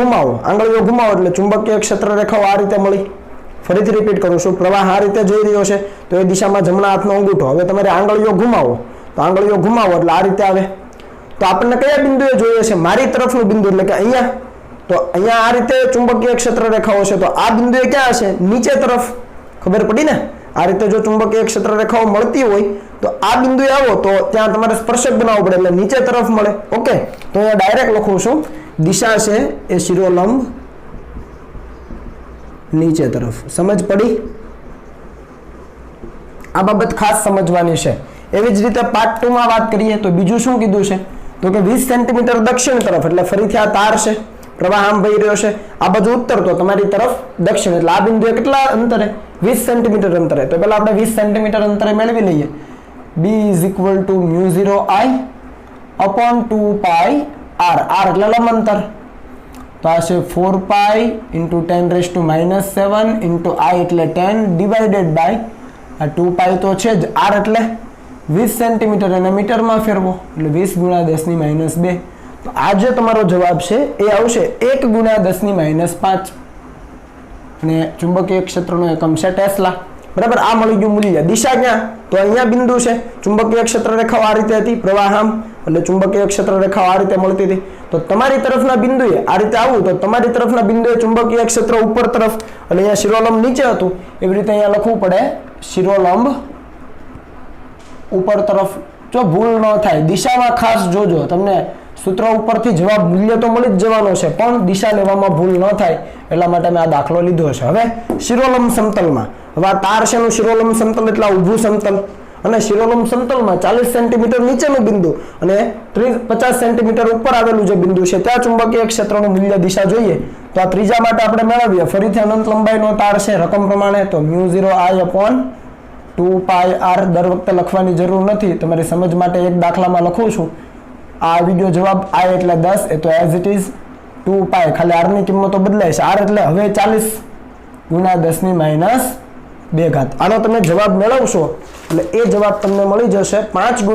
ઘુમાવો એટલે ચુંબકીય ક્ષેત્ર રેખાઓ આ રીતે મળી. ફરીથી રિપીટ કરું છું, પ્રવાહ આ રીતે જઈ રહ્યો છે તો એ દિશામાં જમણા હાથનો અંગૂઠો. હવે તમારે આંગળીઓ ઘુમાવો એટલે આ રીતે આવે. તો આપણને કયા બિંદુએ જોઈએ છે? મારી તરફનું બિંદુ, એટલે કે અહીંયા. તો અહીંયા આ રીતે ચુંબકીય ક્ષેત્ર રેખાઓ છે તો આ બિંદુએ ક્યાં હશે? નીચે તરફ. ખબર પડી ને? આ રીતે જો ચુંબકીય ક્ષેત્ર રેખાઓ મળતી હોય તો આ બિંદુએ આવો તો ત્યાં તમારે સ્પર્શક બનાવવો પડે, એટલે નીચે તરફ મળે. ઓકે. તો અહીંયા ડાયરેક્ટ લખું છું, દિશા છે એ શિરોલંબ નીચે તરફ. સમજ પડી? આ બાબત ખાસ સમજવાની છે. એવી જ રીતે પાર્ટ 2 માં વાત કરીએ તો બીજું શું કીધું છે તો કે 20 સેન્ટીમીટર દક્ષિણ તરફ, એટલે ફરીથી આ તાર છે પ્રવાહ આમ વહી રહ્યો છે, આ બાજુ ઉત્તર તો તમારી તરફ દક્ષિણ, એટલે આ બિંદુએ કેટલા અંતરે 20 સેન્ટીમીટર અંતરે, તો પહેલા આપણે 20 સેન્ટીમીટર અંતરે મેળવી લઈએ. B = μ0I upon 2πr, r એટલે લંબ અંતર, તો આ છે 4π × 10⁻⁻7 × I એટલે 10 ડિવાઇડેડ બાય આ 2π તો છે જ, r એટલે 20 સેન્ટીમીટર અને મીટરમાં ફેરવો એટલે 20 × 10⁻². તો આ જે તમારો જવાબ છે એ આવશે 1 × 10⁻5 અને ચુંબકીય ક્ષેત્રનો એકમ છે ટેસ્લા. બરાબર, આ મળી ગયું મૂલ્ય. દિશા ક્યાં? તો અહીંયા બિંદુ છે, ચુંબકીય ક્ષેત્ર રેખાઓ આ રીતે હતી, પ્રવાહ આમ, એટલે ચુંબકીય ક્ષેત્ર રેખાઓ આ રીતે મળતી હતી. તો તમારી તરફના બિંદુએ આ રીતે આવું તો તમારી તરફના બિંદુએ ચુંબકીય ક્ષેત્ર ઉપર તરફ અને અહીંયા શિરોલંબ નીચે હતું, એવી રીતે અહીંયા લખવું પડે શિરોલંબ ઉપર તરફ. જો ભૂલ ન થાય દિશામાં ખાસ જોજો, તમને સૂત્ર ઉપરથી જવાબ મૂલ્ય તો મળી જ જવાનો છે, પણ દિશા લેવામાં ભૂલ ન થાય એટલા માટે મેં આ દાખલો લીધો છે. હવે શિરોલંબ સમતલમાં, હવે આ તાર છે નું શિરોલંબ સમતલ એટલે ઊભું સમતલ, અને શિરોલંબ સમતલમાં 40 સેન્ટીમીટર નીચેનું બિંદુ અને 50 સેન્ટીમીટર ઉપર આવેલું જે બિંદુ છે ત્યાં ચુંબકીય ક્ષેત્રનું મૂલ્ય દિશા જોઈએ. તો આ ત્રીજા માટે આપણે મેળવીએ, ફરીથી અનંત લંબાઈનો તાર છે રકમ પ્રમાણે, તો μ0I/2πr દર વખતે લખવાની જરૂર નથી, તમારી સમજ માટે એક દાખલામાં લખું છું. આ આવી ગયો જવાબ, I એટલે 10, એ તો એઝ ઇટ ઇઝ 2π, ખાલી r ની કિંમતો બદલાય છે, r એટલે હવે 40 × 10⁻². આનો તમે જવાબ મેળવશો એટલે એ જવાબ તમને મળી જશે 5 ×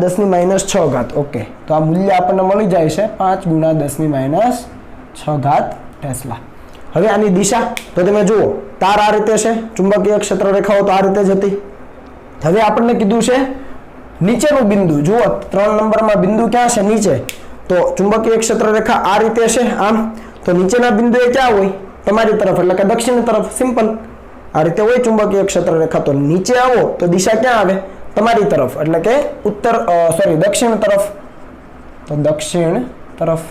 10⁻6. ઓકે, તો આ મૂલ્ય આપણને મળી જાય છે 5 × 10⁻6 ટેસ્લા. હવે આની દિશા તો તમે જુઓ, તાર આ રીતે છે, ચુંબકીય ક્ષેત્ર રેખાઓ તો આ રીતે જ હતી. હવે આપણને કીધું છે નીચેનું બિંદુ, જુઓ 3 નંબરમાં બિંદુ ક્યાં છે? નીચે. તો ચુંબકીય ક્ષેત્ર રેખા આ રીતે છે આમ, તો નીચેના બિંદુએ ક્યાં હોય? તમારી તરફ, એટલે કે દક્ષિણ તરફ. સિમ્પલ, આ રીતે હોય ચુંબકીય ક્ષેત્ર રેખા. તો નીચે આવો તો દિશા ક્યાં આવે? તમારી તરફ, એટલે કે દક્ષિણ તરફ. તો દક્ષિણ તરફ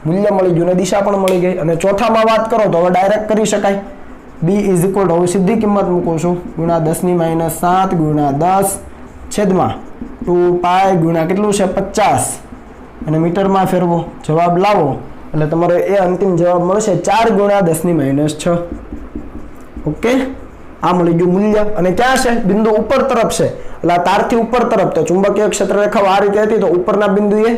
મૂલ્ય મળી ગયું ને દિશા પણ મળી ગઈ. અને ચોથામાં વાત કરો તો હવે ડાયરેક્ટ કરી શકાય. B = હવે સીધી કિંમત મૂકું છું, × 10⁻7 × 10 2π × કેટલું છે 50 અને મીટરમાં ફેરવો, જવાબ લાવો એટલે તમારો એ અંતિમ જવાબ મળશે 4 × 10⁻6. ઓકે, આ મળી ગયું મૂલ્ય. અને ક્યાં છે? બિંદુ ઉપર તરફ છે, એટલે આ તારથી ઉપર તરફ. તો ચુંબકીય ક્ષેત્ર રેખાઓ આ રીતે હતી, તો ઉપરના બિંદુએ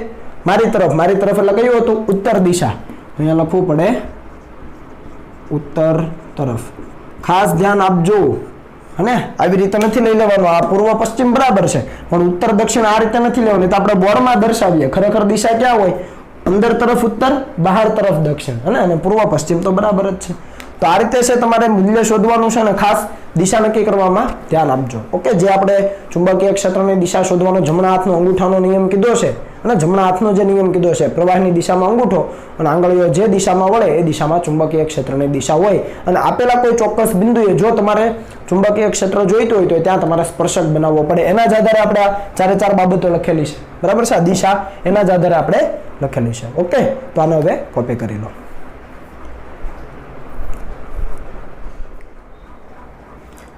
મારી તરફ એટલે કયું હતું? ઉત્તર દિશા. અહીંયા લખવું પડે ઉત્તર તરફ. ખાસ ધ્યાન આપજો, અને આવી રીતે નથી લઈ લેવાનું. આ પૂર્વ પશ્ચિમ બરાબર છે, પણ ઉત્તર દક્ષિણ આ રીતે નથી લેવાની. તો આપણે બોર્ડમાં દર્શાવીએ, ખરેખર દિશા ક્યાં હોય? અંદર તરફ ઉત્તર, બહાર તરફ દક્ષિણ, અને પૂર્વ પશ્ચિમ તો બરાબર જ છે. તો આ રીતે છે તમારે મૂલ્ય શોધવાનું છે, અને ખાસ દિશા નક્કી કરવામાં ધ્યાન આપજો. ઓકે, જે આપણે ચુંબકીય ક્ષેત્રની દિશા શોધવાનો જમણા હાથનો અંગૂઠાનો નિયમ કીધો છે, અને જમણા હાથનો જે નિયમ કીધો છે, પ્રવાહની દિશામાં અંગૂઠો અને આંગળીઓ જે દિશામાં વળે એ દિશામાં ચુંબકીય ક્ષેત્રની દિશા હોય. અને આપેલા કોઈ ચોક્કસ બિંદુએ જો તમારે ચુંબકીય ક્ષેત્ર જોઈતું હોય તો ત્યાં તમારે સ્પર્શક બનાવવો પડે. એના જ આધારે આપણે આ 4 બાબતો લખેલી છે, બરાબર છે? આ દિશા એના જ આધારે આપણે લખેલી છે. ઓકે, તો આને હવે કોપી કરી લો.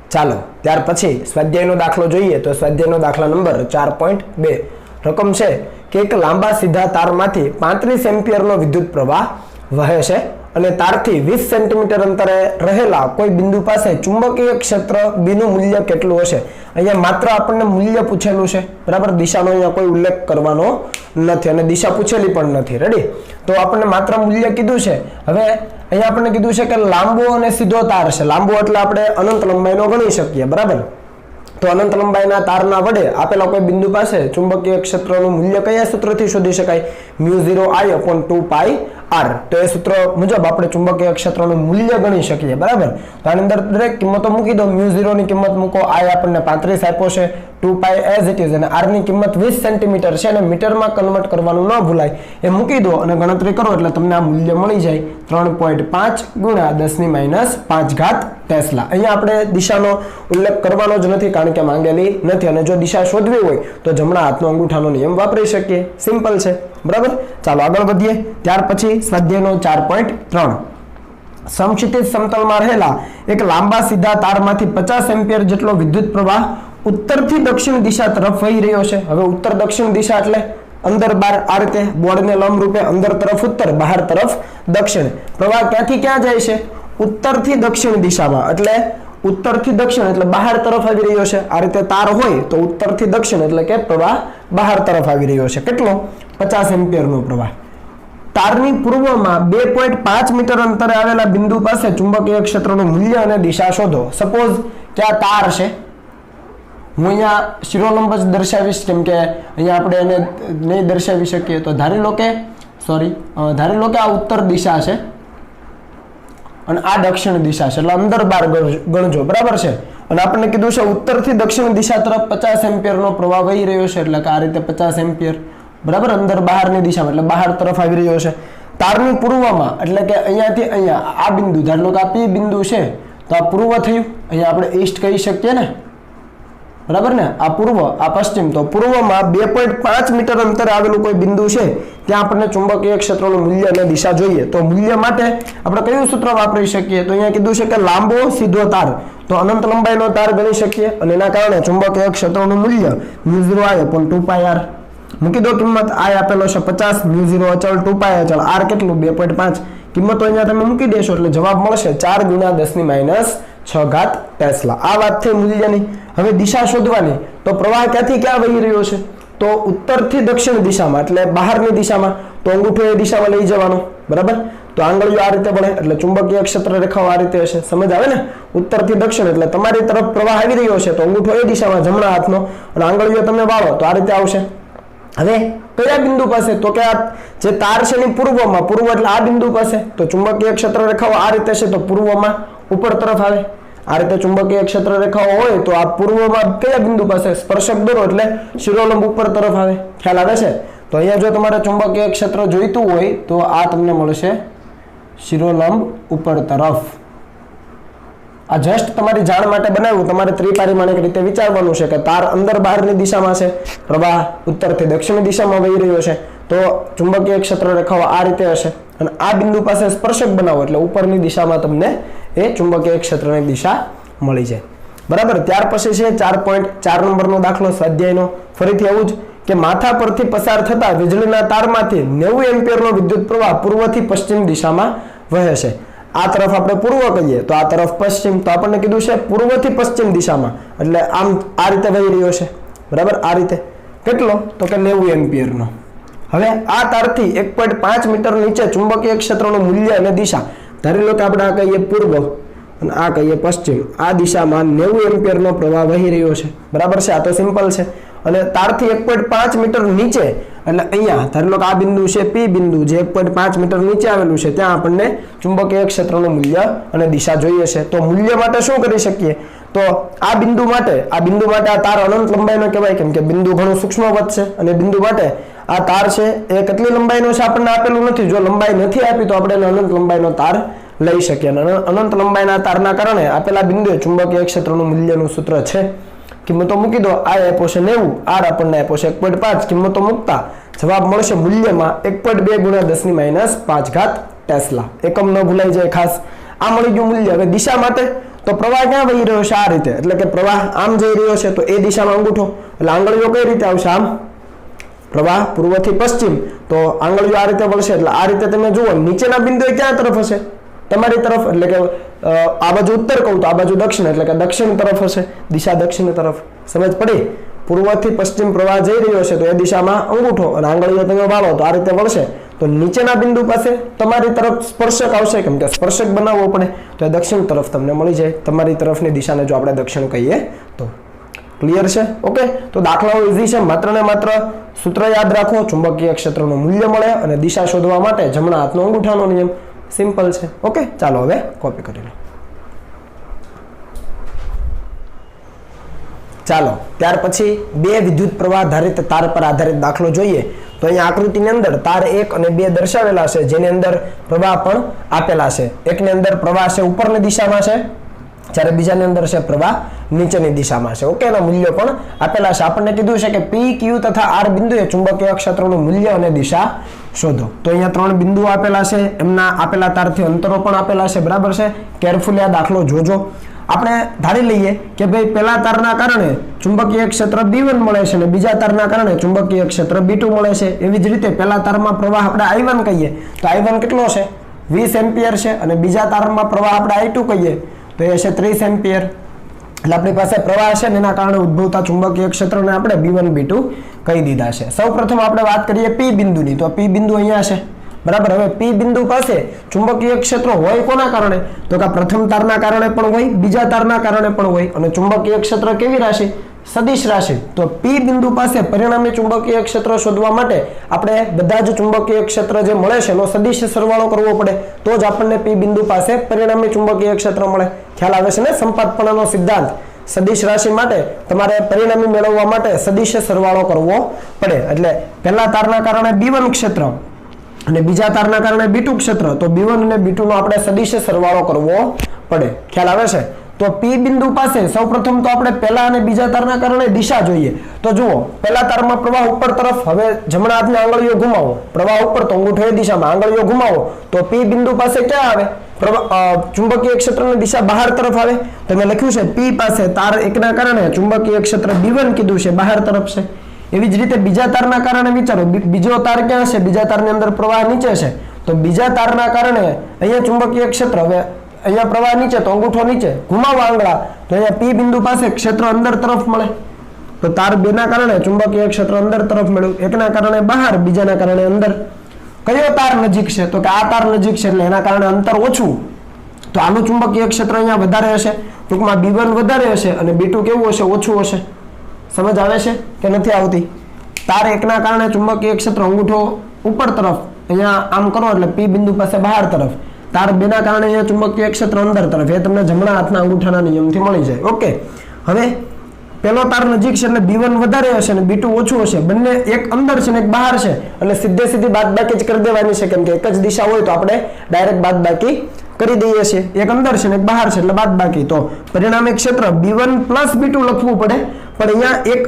ચાલો ત્યાર પછી સ્વાધ્યાયનો દાખલો જોઈએ. તો સ્વાધ્યાયનો દાખલા નંબર 4.2. રકમ છે કે એક લાંબા સીધા તારમાંથી 35 એમ્પિયરનો વિદ્યુત પ્રવાહ વહે છે અને તારથી 20 સેન્ટીમીટર અંતરે રહેલા કોઈ બિંદુ પાસે ચુંબકીય ક્ષેત્ર B નું મૂલ્ય કેટલું હશે? અહીંયા માત્ર આપણને મૂલ્ય પૂછેલું છે, બરાબર? દિશાનો અહીંયા કોઈ ઉલ્લેખ કરવાનો નથી અને દિશા પૂછેલી પણ નથી. રેડી? તો આપણને માત્ર મૂલ્ય કીધું છે. હવે અહીંયા આપણને કીધું છે કે લાંબો અને સીધો તાર છે. લાંબો એટલે આપણે અનંત લંબાઈનો ગણી શકીએ, બરાબર? તો અનંત લંબાઈના તારના વડે આપેલા કોઈ બિંદુ પાસે ચુંબકીય ક્ષેત્રનું મૂલ્ય કયા સૂત્રથી શોધી શકાય? μ0I/2πr. તો એ સૂત્ર મુજબ આપણે ચુંબકીય ક્ષેત્રનું મૂલ્ય ગણી શકીએ, બરાબર? તો આની અંદર દરેક કિંમતો મૂકી દો. μ0 ની કિંમત મૂકો, I આપણને 35 આપ્યો છે, 2π એઝ ઇટ ઇઝ, અને r ની કિંમત 20 સેન્ટીમીટર છે અને મીટરમાં કન્વર્ટ કરવાનું ન ભૂલાય, એ મૂકી દો અને ગણતરી કરો એટલે તમને આ મૂલ્ય મળી જાય 3.5 × 10⁻5 ટેસ્લા. અહીંયા આપણે દિશાનો ઉલ્લેખ કરવાનો જ નથી કારણ કે માંગેલી નથી, અને જો દિશા શોધવી હોય તો જમણા હાથનો અંગૂઠાનો નિયમ વાપરી શકીએ. સિમ્પલ છે, બરાબર? ચાલો આગળ વધીએ. ત્યાર પછી સ્વાધ્યાયનો 4.3. સમક્ષિતિજ સમતલમાં રહેલા એક લાંબા સીધા તારમાંથી 50 એમ્પિયર જેટલો વિદ્યુત પ્રવાહ ઉત્તરથી દક્ષિણ દિશા તરફ વહી રહ્યો છે. હવે ઉત્તર દક્ષિણ દિશા એટલે અંદર બહાર આ રીતે બોર્ડને લંબ રૂપે અંદર તરફ ઉત્તર, બહાર તરફ દક્ષિણ. પ્રવાહ ક્યાંથી ક્યાં જાય છે? ઉત્તરથી દક્ષિણ દિશામાં. એટલે ઉત્તરથી દક્ષિણ એટલે બહાર તરફ આવી રહ્યો છે. આ રીતે તાર હોય તો ઉત્તરથી દક્ષિણ એટલે કે પ્રવાહ બહાર તરફ આવી રહ્યો છે. કેટલો? 50 એમ્પિયરનો પ્રવાહ. તારની પૂર્વમાં 2.5 મીટર અંતરે આવેલા બિંદુ પાસે ચુંબકીય ક્ષેત્રનું મૂલ્ય અને દિશા શોધો. સપોઝ કે આ તાર છે, હું અહીંયા શિરોલંબ જ દર્શાવીશ કેમ કે અહીંયા આપણે એને નહીં દર્શાવી શકીએ. તો ધારી લો કે આ ઉત્તર દિશા છે અને આ દક્ષિણ દિશા છે. એટલે અંદર બાર ગણજો, બરાબર છે. અને આપણને કીધું છે ઉત્તરથી દક્ષિણ દિશા તરફ 50 એમ્પિયરનો પ્રવાહ વહી રહ્યો છે. એટલે કે આ રીતે 50 એમ્પિયર, બરાબર, અંદર બહારની દિશામાં એટલે બહાર તરફ આવી રહ્યો છે. તારની પૂર્વમાં એટલે કે અહીંયાથી અહીંયા આ બિંદુ, ધારો લો કે આ P બિંદુ છે તો આ પૂર્વ થયું. અહીંયા આપણે ઈસ્ટ કહી શકીએ ને, બરાબર ને. આ પૂર્વ, આ પશ્ચિમ. તો પૂર્વમાં 2.5 મીટર અંતરે આવેલું કોઈ બિંદુ છે ત્યાં આપણને ચુંબકીય ક્ષેત્રનું મૂલ્ય અને દિશા જોઈએ. તો મૂલ્ય માટે આપણે કયું સૂત્ર વાપરી શકીએ? તો અહીંયા કીધું છે કે લાંબો સીધો તાર, તો અનંત લંબાઈનો તાર ગણી શકીએ અને એના કારણે ચુંબકીય ક્ષેત્રનું મૂલ્ય μ0I/2πr. મૂકી દો કિંમત. I આપેલો છે 50, μ0 અચળ, 2π અચળ, r કેટલું? 2.5. કિંમતો અહીંયા તમે મૂકી દેશો એટલે જવાબ મળશે 4 × 10⁻6 ટેસ્લા. આ વાત થઈ મૂલ્યની. હવે દિશા શોધવાની. તો પ્રવાહ ક્યાંથી ક્યાં વહી રહ્યો છે? તો ઉત્તરથી દક્ષિણ દિશામાં એટલે બહારની દિશામાં. તો અંગૂઠો એ દિશામાં લઈ જવાનો, બરાબર. તો આંગળીઓ આ રીતે વળે એટલે ચુંબકીય ક્ષેત્ર રેખાઓ આ રીતે હશે. સમજ આવે ને? ઉત્તરથી દક્ષિણ એટલે તમારી તરફ પ્રવાહ આવી રહ્યો છે તો અંગૂઠો એ દિશામાં જમણા હાથનો અને આંગળીઓ તમે વાળો તો આ રીતે આવશે. હવે કયા બિંદુ પાસે? તો કે આ જે તાર છે એની પૂર્વમાં, પૂર્વ એટલે આ બિંદુ પાસે. તો ચુંબકીય ક્ષેત્ર રેખાઓ આ રીતે છે તો પૂર્વમાં ઉપર તરફ આવે. આ રીતે ચુંબકીય ક્ષેત્ર રેખાઓ હોય તો આ પૂર્વમાં કયા બિંદુ પાસે? સ્પર્શક દોરો એટલે શિરોલંબ ઉપર તરફ આવે. ખ્યાલ આવે છે? તો અહીંયા જો તમારે ચુંબકીય ક્ષેત્ર જોઈતું હોય તો આ તમને મળશે શિરોલંબ ઉપર તરફ. આ જસ્ટ તમારી જાણ માટે બનાવ્યું. તમારે ત્રિપારિમાણિક રીતે વિચારવાનું છે કે તાર અંદર બહારની દિશામાં છે, પ્રવાહ ઉત્તરથી દક્ષિણ દિશામાં વહી રહ્યો છે તો ચુંબકીય ક્ષેત્ર રેખાઓ આ રીતે હશે અને આ બિંદુ પાસે સ્પર્શક બનાવો એટલે ઉપરની દિશામાં તમને એ ચુંબકીય ક્ષેત્રની દિશા મળી જાય, બરાબર. ત્યાર પછી છે 4.4 નંબરનો દાખલો સ્વાધ્યાયનો. ફરીથી આવું જ કે માથા પરથી પસાર થતા વીજળીના તારમાંથી 90 એમ્પિયરનો વિદ્યુત પ્રવાહ પૂર્વથી પશ્ચિમ દિશામાં વહે છે. આ તરફ આપણે પૂર્વ કહીએ તો આ તરફ પશ્ચિમ. તો આપણને કીધું છે પૂર્વથી પશ્ચિમ દિશામાં એટલે આમ આ રીતે વહી રહ્યો છે, બરાબર. આ રીતે કેટલો? તો કે 90 એમ્પિયરનો. હવે આ તારથી 1.5 મીટર નીચે ચુંબકીય ક્ષેત્રનું મૂલ્ય અને દિશા. ધારી લો કે આપણે આ કહીએ પૂર્વ અને આ કહીએ પશ્ચિમ. આ દિશામાં 90 એમ્પિયરનો પ્રવાહ વહી રહ્યો છે, બરાબર છે. આ તો સિમ્પલ છે. અને તારથી 1.5 મીટર નીચે એટલે અહીંયા ધારી લો કે આ બિંદુ છે P બિંદુ જે 1.5 મીટર નીચે આવેલું છે ત્યાં આપણને ચુંબકીય ક્ષેત્રનું મૂલ્ય અને દિશા જોઈએ છે. તો મૂલ્ય માટે શું કરી શકીએ? તો આ બિંદુ માટે આ તાર અનંત લંબાઈનો કહેવાય કેમ કે બિંદુ ઘણું સૂક્ષ્મવત છે અને બિંદુ માટે આ તાર છે એ કેટલી લંબાઈનો છે આપણને આપેલું નથી. જો લંબાઈ નથી આપી તો આપણે અનંત લંબાઈનો તાર લઈ શકીએ અને અનંત લંબાઈના તારના કારણે આપેલા બિંદુએ ચુંબકીય ક્ષેત્રનું મૂલ્યનું સૂત્ર છે. કિંમતો મૂકી દો. આ આપ્યો છે 90, આર આપણને આપ્યો છે 1.5. કિંમતો મૂકતા જવાબ મળશે મૂલ્યમાં 1.2 × 10⁻5 ટેસ્લા. એકમ ન ભૂલાઈ જાય ખાસ. આ મળી ગયું મૂલ્ય. હવે દિશા માટે તો પ્રવાહ ક્યાં વહી રહ્યો છે? આ રીતે. એટલે કે પ્રવાહ આમ જઈ રહ્યો છે તો એ દિશામાં અંગૂઠો એટલે આંગળીઓ કઈ રીતે આવશે? આમ. પ્રવાહ પૂર્વથી પશ્ચિમ તો આંગળીઓ આ રીતે વળશે એટલે આ રીતે તમે જુઓ નીચેના બિંદુએ ક્યાં તરફ હશે? તમારી તરફ. એટલે કે આ બાજુ ઉત્તર કહું તો આ બાજુ દક્ષિણ એટલે કે દક્ષિણ તરફ હશે. દિશા દક્ષિણ તરફ. સમજ પડી? પૂર્વથી પશ્ચિમ પ્રવાહ જઈ રહ્યો છે તો એ દિશામાં અંગૂઠો અને આંગળીઓ તમે વાળો તો આ રીતે વળશે તો નીચેના બિંદુ પાસે તમારી તરફ સ્પર્શક આવશે કેમ કે સ્પર્શક બનાવવો પડે તો એ દક્ષિણ તરફ તમને મળી જાય. તમારી તરફની દિશાને જો આપણે દક્ષિણ કહીએ તો. ક્લિયર છે? ઓકે. તો દાખલાઓ ઈઝી છે. માત્ર ને માત્ર સૂત્ર યાદ રાખો, ચુંબકીય ક્ષેત્રનું મૂલ્ય મળે અને દિશા શોધવા માટે જમણા હાથનો અંગૂઠાનો નિયમ. સિમ્પલ છે. ઓકે. ચાલો હવે કોપી કરી લો. ચાલો ત્યાર પછી બે વિદ્યુત પ્રવાહ ધારિત તાર પર આધારિત દાખલો જોઈએ. તો અહીંયા આકૃતિની અંદર તાર 1 અને 2 દર્શાવેલા છે જેની અંદર પ્રવાહ પણ આપેલા છે. એકની અંદર પ્રવાહ છે ઉપરની દિશામાં છે જ્યારે બીજાની અંદર છે પ્રવાહ નીચેની દિશામાં છે. ઓકે. એના મૂલ્યો પણ આપેલા છે. આપણને કીધું છે કે P, Q તથા R બિંદુએ ચુંબકીય ક્ષેત્રનું મૂલ્ય અને દિશા શોધો. તો અહીંયા 3 બિંદુઓ આપેલા છે. એમના આપેલા તારથી અંતરો પણ આપેલા છે, બરાબર છે. કેરફુલી આ દાખલો જોજો. આપણે ધારી લઈએ કે ભાઈ પહેલા તારના કારણે ચુંબકીય ક્ષેત્ર B1 મળે છે અને બીજા તારના કારણે ચુંબકીય ક્ષેત્ર B2 મળે છે. એવી જ રીતે પહેલા તારમાં પ્રવાહ આપણે I1 કહીએ તો I1 કેટલો છે 20 એમ્પિયર છે અને બીજા તારમાં પ્રવાહ આપણે I2 કહીએ તો એ છે 30 એમ્પિયર. એટલે આપણી પાસે પ્રવાહ છે ને એના કારણે ઉદ્ભવતા ચુંબકીય ક્ષેત્રને આપણે B1 B2 કહી દીધા છે. સૌપ્રથમ આપણે વાત કરીએ P બિંદુની, તો P બિંદુ અહીંયા છે બરાબર. હવે P બિંદુ પાસે ચુંબકીય ક્ષેત્ર હોય કોના કારણે તો કે પ્રથમ તારના કારણે પણ હોય, બીજા તારના કારણે પણ હોય અને ચુંબકીય ક્ષેત્ર કેવી રાશિ સદિશ રાશિ. તો P બિંદુ પાસે પરિણામી ચુંબકીય ક્ષેત્ર શોધવા માટે આપણે બધા જ ચુંબકીય ક્ષેત્ર જે મળે છે એનો સદિશ સરવાળો કરવો પડે તો જ આપણને P બિંદુ પાસે પરિણામી ચુંબકીય ક્ષેત્ર મળે. ખ્યાલ આવે છે ને સંપાતપણાનો સિદ્ધાંત. સદિશ રાશિ માટે તમારે પરિણામી મેળવવા માટે સદિશ સરવાળો કરવો પડે. એટલે પહેલા તારના કારણે B1 ક્ષેત્ર અને બીજા તારના કારણે B2 ક્ષેત્ર, તો B1 અને B2 નો આપણે સદિશ સરવાળો કરવો પડે. ખ્યાલ આવે છે? તો P બિંદુ પાસે સૌપ્રથમ તો આપણે પહેલા અને બીજા તારના કારણે દિશા જોઈએ. તો જુઓ પહેલા તારમાં પ્રવાહ ઉપર તરફ, હવે જમણા હાથની આંગળીઓ ઘુમાવો, પ્રવાહ ઉપર તો અંગૂઠો એ દિશામાં, આંગળીઓ ઘુમાવો તો P બિંદુ પાસે ક્યાં આવે ચુંબકીય ક્ષેત્રની દિશા બહાર તરફ આવે. તો મેં લખ્યું છે P પાસે તાર 1 ના કારણે ચુંબકીય ક્ષેત્ર B1 કીધું છે બહાર તરફ છે. એવી જ રીતે બીજા તારના કારણે વિચારો, બીજો તાર ક્યાં છે, બીજા તારની અંદર પ્રવાહ નીચે છે તો બીજા તારના કારણે અહીંયા ચુંબકીય ક્ષેત્ર, હવે અહીંયા પ્રવાહ નીચે તો અંગૂઠો નીચે ઘુમાવો આંગળા તો અહીંયા P બિંદુ પાસે ક્ષેત્ર અંદર તરફ મળે. તો તાર 2 ના કારણે ચુંબકીય ક્ષેત્ર અંદર તરફ મળ્યું, 1 ના કારણે બહાર, બીજાના કારણે અંદર. કયો તાર નજીક છે તો કે આ તાર નજીક છે એટલે એના કારણે અંતર ઓછું, તો આનું ચુંબકીય ક્ષેત્ર અહીંયા વધારે હશે. ટૂંકમાં B1 વધારે હશે અને B2 કેવું હશે ઓછું હશે. સમજ આવે છે કે નથી આવતી? તાર 1 ના કારણે ચુંબકીય ક્ષેત્ર અંગૂઠો ઉપર તરફ, અહીંયા આમ કરો એટલે P બિંદુ પાસે બહાર તરફ. તાર 2 ના કારણે અહીંયા ચુંબકીય ક્ષેત્ર અંદર તરફ. એ તમને જમણા હાથના અંગૂઠાના નિયમથી મળી જાય. ઓકે, હવે પેલો તાર નજીક છે એટલે B1 વધારે હશે અને B2 ઓછું હશે. બંને એક અંદર છે ને એક બહાર છે એટલે સીધી બાદબાકી જ કરી દેવાની છે, કેમ કે એક જ દિશા હોય તો આપણે ડાયરેક્ટ બાદબાકી કરી દઈએ છીએ. એક અંદર છે ને એક બહાર છે એટલે બાદબાકી. તો પરિણામી ક્ષેત્ર B1 પ્લસ B2 લખવું પડે, પણ અહીંયા એક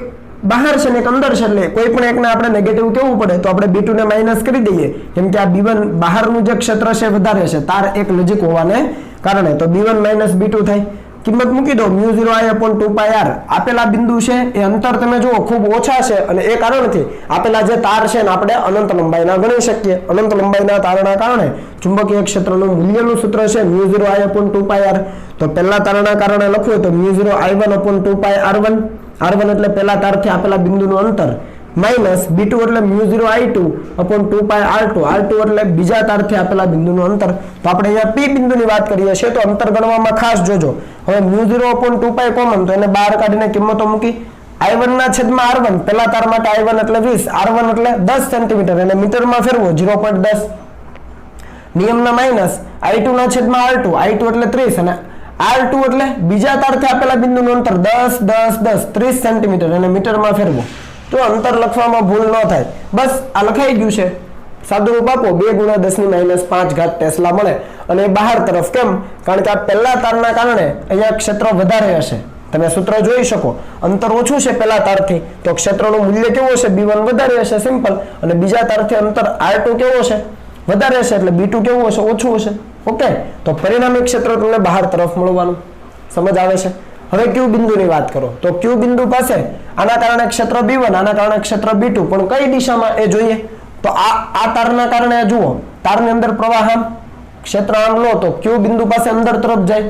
બહાર છે ને એક અંદર છે એટલે કોઈ પણ એકને આપણે નેગેટિવ કેવું પડે તો આપણે B2 ને માઇનસ કરી દઈએ, કેમ કે આ B1 બહારનું જે ક્ષેત્ર છે વધારે છે તાર એક નજીક હોવાને કારણે. તો B1 માઇનસ B2 થાય. કિંમત મૂકી દો μ0I/2πr. આપેલા બિંદુ છે એ અંતર તમે જુઓ ખૂબ ઓછા છે અને એ કારણથી આપેલા જે તાર છે ને આપણે અનંત લંબાઈના ગણી શકીએ. અનંત લંબાઈના તારના કારણે ચુંબકીય ક્ષેત્રનું મૂલ્યનું સૂત્ર છે μ0I/2πr. તો પહેલા તારના કારણે લખવું તો μ0I1/2πr1. R1 એટલે પહેલા તારથી આપેલા બિંદુનું અંતર માઇનસ B2 એટલે μ0I2/2πr2. R2 એટલે બીજા તારથી આપેલા બિંદુનું અંતર. તો આપણે અહીંયા P બિંદુની વાત કરીએ છીએ તો અંતર ગણવામાં ખાસ જોજો. હવે μ0/2π કોમન તો એને બહાર કાઢીને કિંમતો મૂકી. I1 ના છેદમાં R1, પહેલા તાર માટે I1 એટલે 20, R1 એટલે 10 સેન્ટીમીટર અને મીટરમાં ફેરવો 0.10. નિયમના માઇનસ I2 ના છેદમાં R2, I2 એટલે 30 અને R2 એટલે બીજા તારથી આપેલા બિંદુનું અંતર 10 10 10 30 સેન્ટીમીટર અને મીટરમાં ફેરવો. તો અંતર લખવામાં ભૂલ ન થાય. બસ આ લખાઈ ગયું છે. સાદું રૂપ આપો 2 × 10⁵ ટેસ્લા મળે અને બહાર તરફ. કેમ? કારણ કે આ પહેલા તારના કારણે અહીંયા ક્ષેત્ર વધારે હશે. તમે સૂત્ર જોઈ શકો, અંતર ઓછું છે પહેલા તારથી તો ક્ષેત્રનું મૂલ્ય કેવું હશે B1 વધારે હશે, સિમ્પલ. અને બીજા તારથી અંતર R2 કેવો છે વધારે હશે એટલે B2 કેવું હશે ઓછું હશે. ઓકે, તો પરિણામી ક્ષેત્ર તમને બહાર તરફ મળવાનું. સમજ આવે છે? હવે Q બિંદુની વાત કરો તો Q બિંદુ પાસે આના કારણે ક્ષેત્ર B1, આના કારણે ક્ષેત્ર B2, પણ કઈ દિશામાં એ જોઈએ. તો આ તારના કારણે જુઓ તારની અંદર પ્રવાહ આમ, ક્ષેત્ર આમ લો તો Q બિંદુ પાસે અંદર તરફ જાય.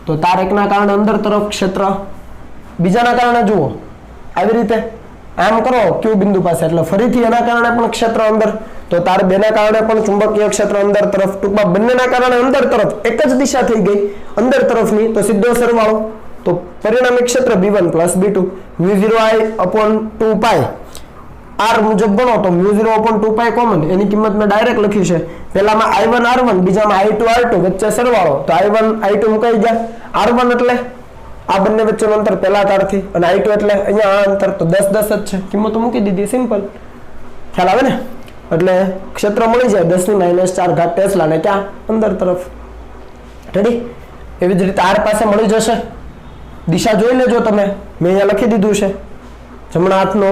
તો તાર 1 ના કારણે અંદર તરફ ક્ષેત્ર, બીજાના કારણે જુઓ આવી રીતે આમ કરો Q બિંદુ પાસે એટલે ફરીથી એના કારણે પણ ક્ષેત્ર અંદર. તો તાર 2 ના કારણે પણ ચુંબકીય ક્ષેત્ર અંદર તરફ. ટૂંકમાં બંનેના કારણે અંદર તરફ એક જ દિશા થઈ ગઈ અંદર તરફની. તો સીધો સરવાળો તો પરિણામી ક્ષેત્ર B1 + B2 μ0I/2π. R મુજબ ગણો તો μ0/2π કોમન, એની કિંમત મેં ડાયરેક્ટ લખી છે. પહેલામાં I1 R1, બીજામાં I2 R2, વચ્ચે સરવાળો તો I1 I2 મુકાઈ ગયા. R1 એટલે આ બંને વચ્ચેનું અંતર પહેલા તારથી અને I2 એટલે અહીંયા આ અંતર તો 10 10 જ છે. કિંમતો મૂકી દીધી, સિમ્પલ. ખ્યાલ આવે ને? એટલે ક્ષેત્ર મળી જાય 10⁻⁴ ટેસ્લા ને ક્યાં અંદર તરફ. રેડી? એવી જ રીતે R પાસે મળી જશે. દિશા જોઈ લેજો તમે, મેં અહીંયા લખી દીધું છે. જમણા હાથનો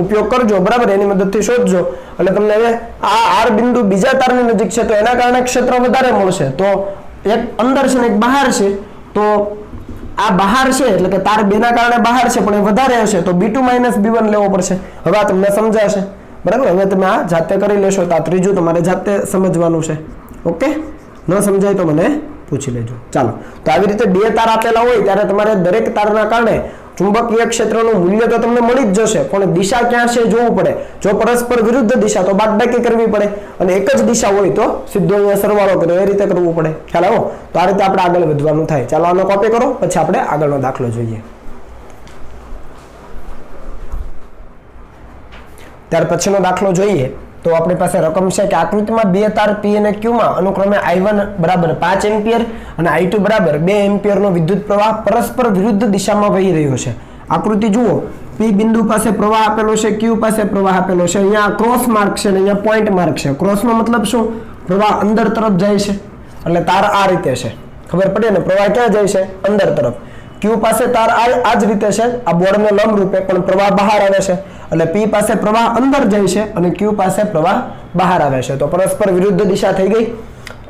ઉપયોગ કરજો, બરાબર, એની મદદથી શોધજો એટલે તમને હવે આ R બિંદુ બીજા તારની નજીક છે તો એના કારણે ક્ષેત્ર વધારે મળશે. તો એક અંદર છે ને એક બહાર છે તો આ બહાર છે એટલે કે તાર 2 ના કારણે બહાર છે પણ એ વધારે હશે તો B2 - B1 લેવો પડશે. હવે આ તમને સમજાશે બરાબર. હવે તમે આ જાતે કરી લેશો તો આ ત્રીજું તમારે જાતે સમજવાનું છે. ઓકે, ન સમજાય તો મને પૂછી લેજો. ચાલો, તો આવી રીતે 2 તાર આપેલા હોય ત્યારે તમારે દરેક તારના કારણે ચુંબકીય ક્ષેત્રનું મૂલ્ય તો તમને મળી જ જશે પણ દિશા ક્યાં છે જોવું પડે. જો પરસ્પર વિરુદ્ધ દિશા તો બાદબાકી કરવી પડે અને એક જ દિશા હોય તો સીધો અહીંયા સરવાળો કર્યો એ રીતે કરવું પડે. ખ્યાલ આવો? તો આ રીતે આપણે આગળ વધવાનું થાય. ચાલો આનો કોપી કરો પછી આપણે આગળનો દાખલો જોઈએ. ત્યાર પછીનો દાખલો જોઈએ તો આપણી પાસે રકમ છે કે આકૃતિમાં 2 તાર P અને Q માં અનુક્રમે I1 બરાબર 5 એમ્પિયર અને I2 બરાબર 2 એમ્પિયરનો વિદ્યુત પ્રવાહ પરસ્પર વિરુદ્ધ દિશામાં વહી રહ્યો છે. આકૃતિ જુઓ. P બિંદુ પાસે પ્રવાહ આપેલો છે, Q પાસે પ્રવાહ આપેલો છે. અહીંયા ક્રોસ માર્ક છે અને અહીંયા પોઈન્ટ માર્ક છે. ક્રોસનો મતલબ શું? પ્રવાહ અંદર તરફ જાય છે એટલે તાર આ રીતે છે. ખબર પડી ને? પ્રવાહ ક્યાં જાય છે? અંદર તરફ. Q પાસે તાર આ જ રીતે છે, આ બોર્ડને લંબ રૂપે, પણ પ્રવાહ બહાર આવે છે એટલે P પાસે પ્રવાહ અંદર જાય છે અને Q પાસે પ્રવાહ બહાર આવે છે. તો પરસ્પર વિરુદ્ધ દિશા થઈ ગઈ.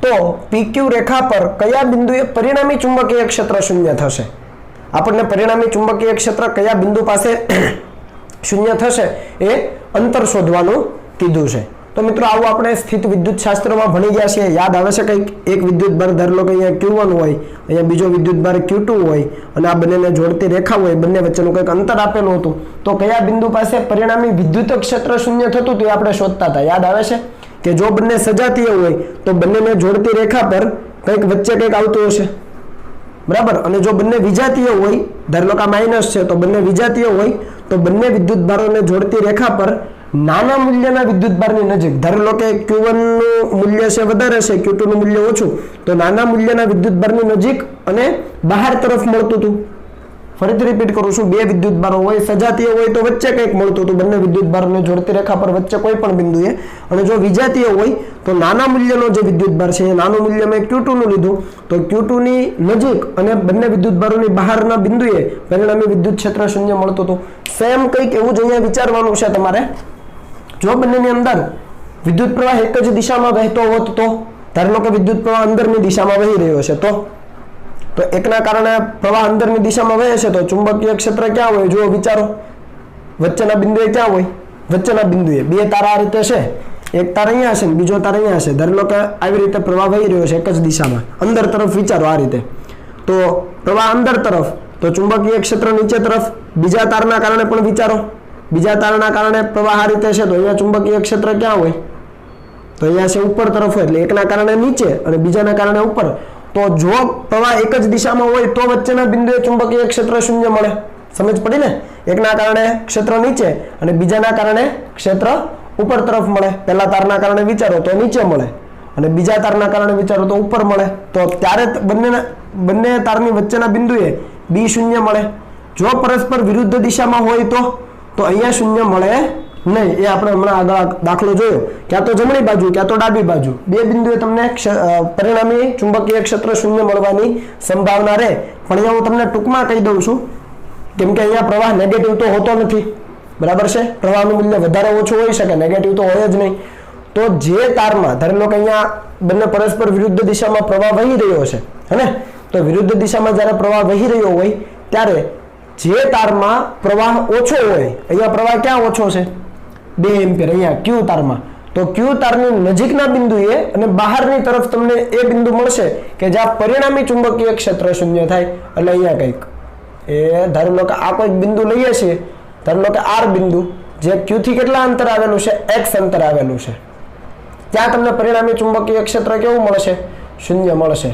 તો PQ રેખા પર કયા બિંદુએ પરિણામી ચુંબકીય ક્ષેત્ર શૂન્ય થશે? આપણને પરિણામી ચુંબકીય ક્ષેત્ર કયા બિંદુ પાસે શૂન્ય થશે એ અંતર શોધવાનું કીધું છે. તો મિત્રો આવું આપણે સ્થિત વિદ્યુત શાસ્ત્રમાં ભણી ગયા છીએ. યાદ આવે છે કંઈક? એક વિદ્યુત ભાર ધારો કે અહીંયા Q1 હોય, અહીંયા બીજો વિદ્યુત ભાર Q2 હોય અને આ બંનેને જોડતી રેખા હોય, બંને વચ્ચેનું કંઈક અંતર આપેલું હતું. તો કયા બિંદુ પાસે પરિણામી વિદ્યુત ક્ષેત્ર શૂન્ય થતું તે આપણે શોધતા હતા. યાદ આવે છે કે જો બંને સજાતીય હોય તો બંનેને જોડતી રેખા પર કંઈક વચ્ચે કંઈક આવતું હશે બરાબર. અને જો બંને વિજાતીય હોય, ધારો કે માઇનસ છે તો બંને વિજાતીય હોય તો બંને વિદ્યુત ભારોને જોડતી રેખા પર નાના મૂલ્યના વિદ્યુત ભારની નજીક, ધારો લો કે Q1 નું મૂલ્ય છે વધારે છે, Q2 નું મૂલ્ય ઓછું, તો નાના મૂલ્યના વિદ્યુત ભારની નજીક અને બહાર તરફ મળતું હતું. ફરીથી રિપીટ કરું છું, 2 વિદ્યુત ભારો હોય, સજાતીય હોય તો વચ્ચે કંઈક મળતું હતું બંને વિદ્યુત ભારોને જોડતી રેખા પર વચ્ચે કોઈ પણ બિંદુએ, અને જો વિજાતીય હોય તો નાના મૂલ્યનો જે વિદ્યુત ભાર છે એ નાનું મૂલ્ય મેં Q2 નું લીધું તો Q2 ની નજીક અને બંને વિદ્યુત ભારોની બહારના બિંદુએ પરિણામી વિદ્યુત ક્ષેત્ર શૂન્ય મળતું હતું. સેમ કંઈક એવું જ અહીંયા વિચારવાનું છે તમારે. જો બંનેની અંદર વિદ્યુત પ્રવાહ એક જ દિશામાં વહેતો હોત તો ધારો લો કે વિદ્યુત પ્રવાહ અંદરની દિશામાં વહી રહ્યો છે તો એકના કારણે પ્રવાહ અંદરની દિશામાં વહે છે તો ચુંબકીય ક્ષેત્ર ક્યાં હોય? જુઓ, વિચારો. વચ્ચેના બિંદુએ ક્યાં હોય? વચ્ચેના બિંદુએ. 2 તાર આ રીતે છે, એક તાર અહીંયા છે ને બીજો તાર અહીંયા છે. ધારો લો કે આવી રીતે પ્રવાહ વહી રહ્યો છે એક જ દિશામાં અંદર તરફ. વિચારો આ રીતે. તો પ્રવાહ અંદર તરફ તો ચુંબકીય ક્ષેત્ર નીચે તરફ. બીજા તારના કારણે પણ વિચારો. બીજા તારના કારણે પ્રવાહ આ રીતે છે તો અહીંયા ચુંબકીય ક્ષેત્ર ક્યાં હોય? તો અહીંયા છે ઉપર તરફ હોય એટલે એકના કારણે નીચે અને બીજાના કારણે ઉપર. તો જો પ્રવાહ એક જ દિશામાં હોય તો વચ્ચેના બિંદુએ ચુંબકીય ક્ષેત્ર શૂન્ય મળે. સમજ પડી ને? એકના કારણે ક્ષેત્ર નીચે અને બીજાના કારણે ક્ષેત્ર ઉપર તરફ મળે. પહેલા તારના કારણે વિચારો તો નીચે મળે અને બીજા તારના કારણે વિચારો તો ઉપર મળે. તો ત્યારે બંને તારની વચ્ચેના બિંદુએ B શૂન્ય મળે. જો પરસ્પર વિરુદ્ધ દિશામાં હોય તો અહીંયા શૂન્ય મળે નહીં. એ આપણે હમણાં આગળ દાખલો જોયો, ક્યાં તો જમણી બાજુ ક્યાં તો ડાબી બાજુ 2 બિંદુએ તમને પરિણામી ચુંબકીય ક્ષેત્ર શૂન્ય મળવાની સંભાવના રહે. પણ અહીંયા હું તમને ટૂંકમાં કહી દઉં છું કેમ કે અહીંયા પ્રવાહ નેગેટિવ તો હોતો નથી બરાબર છે. પ્રવાહનું મૂલ્ય વધારે ઓછું હોઈ શકે, નેગેટિવ તો હોય જ નહીં. તો જે તારમાં ધારો લો કે અહીંયા બંને પરસ્પર વિરુદ્ધ દિશામાં પ્રવાહ વહી રહ્યો છે હે, તો વિરુદ્ધ દિશામાં જ્યારે પ્રવાહ વહી રહ્યો હોય ત્યારે જે તારમાં પ્રવાહ ઓછો હોય, અહીંયા પ્રવાહ ક્યાં ઓછો છે? 2 એમ્પિયર અહીંયા Q તારમાં. તો Q તારની નજીકના બિંદુએ અને બહારની તરફ તમને એ બિંદુ મળશે કે જ્યાં પરિણામી ચુંબકીય ક્ષેત્ર શૂન્ય થાય. એટલે અહીંયા કંઈક ધારો લો કે આ કોઈક બિંદુ લઈએ છીએ, ધારો લો કે R બિંદુ જે Q થી કેટલા અંતર આવેલું છે? X અંતર આવેલું છે. ત્યાં તમને પરિણામી ચુંબકીય ક્ષેત્ર કેવું મળશે? શૂન્ય મળશે.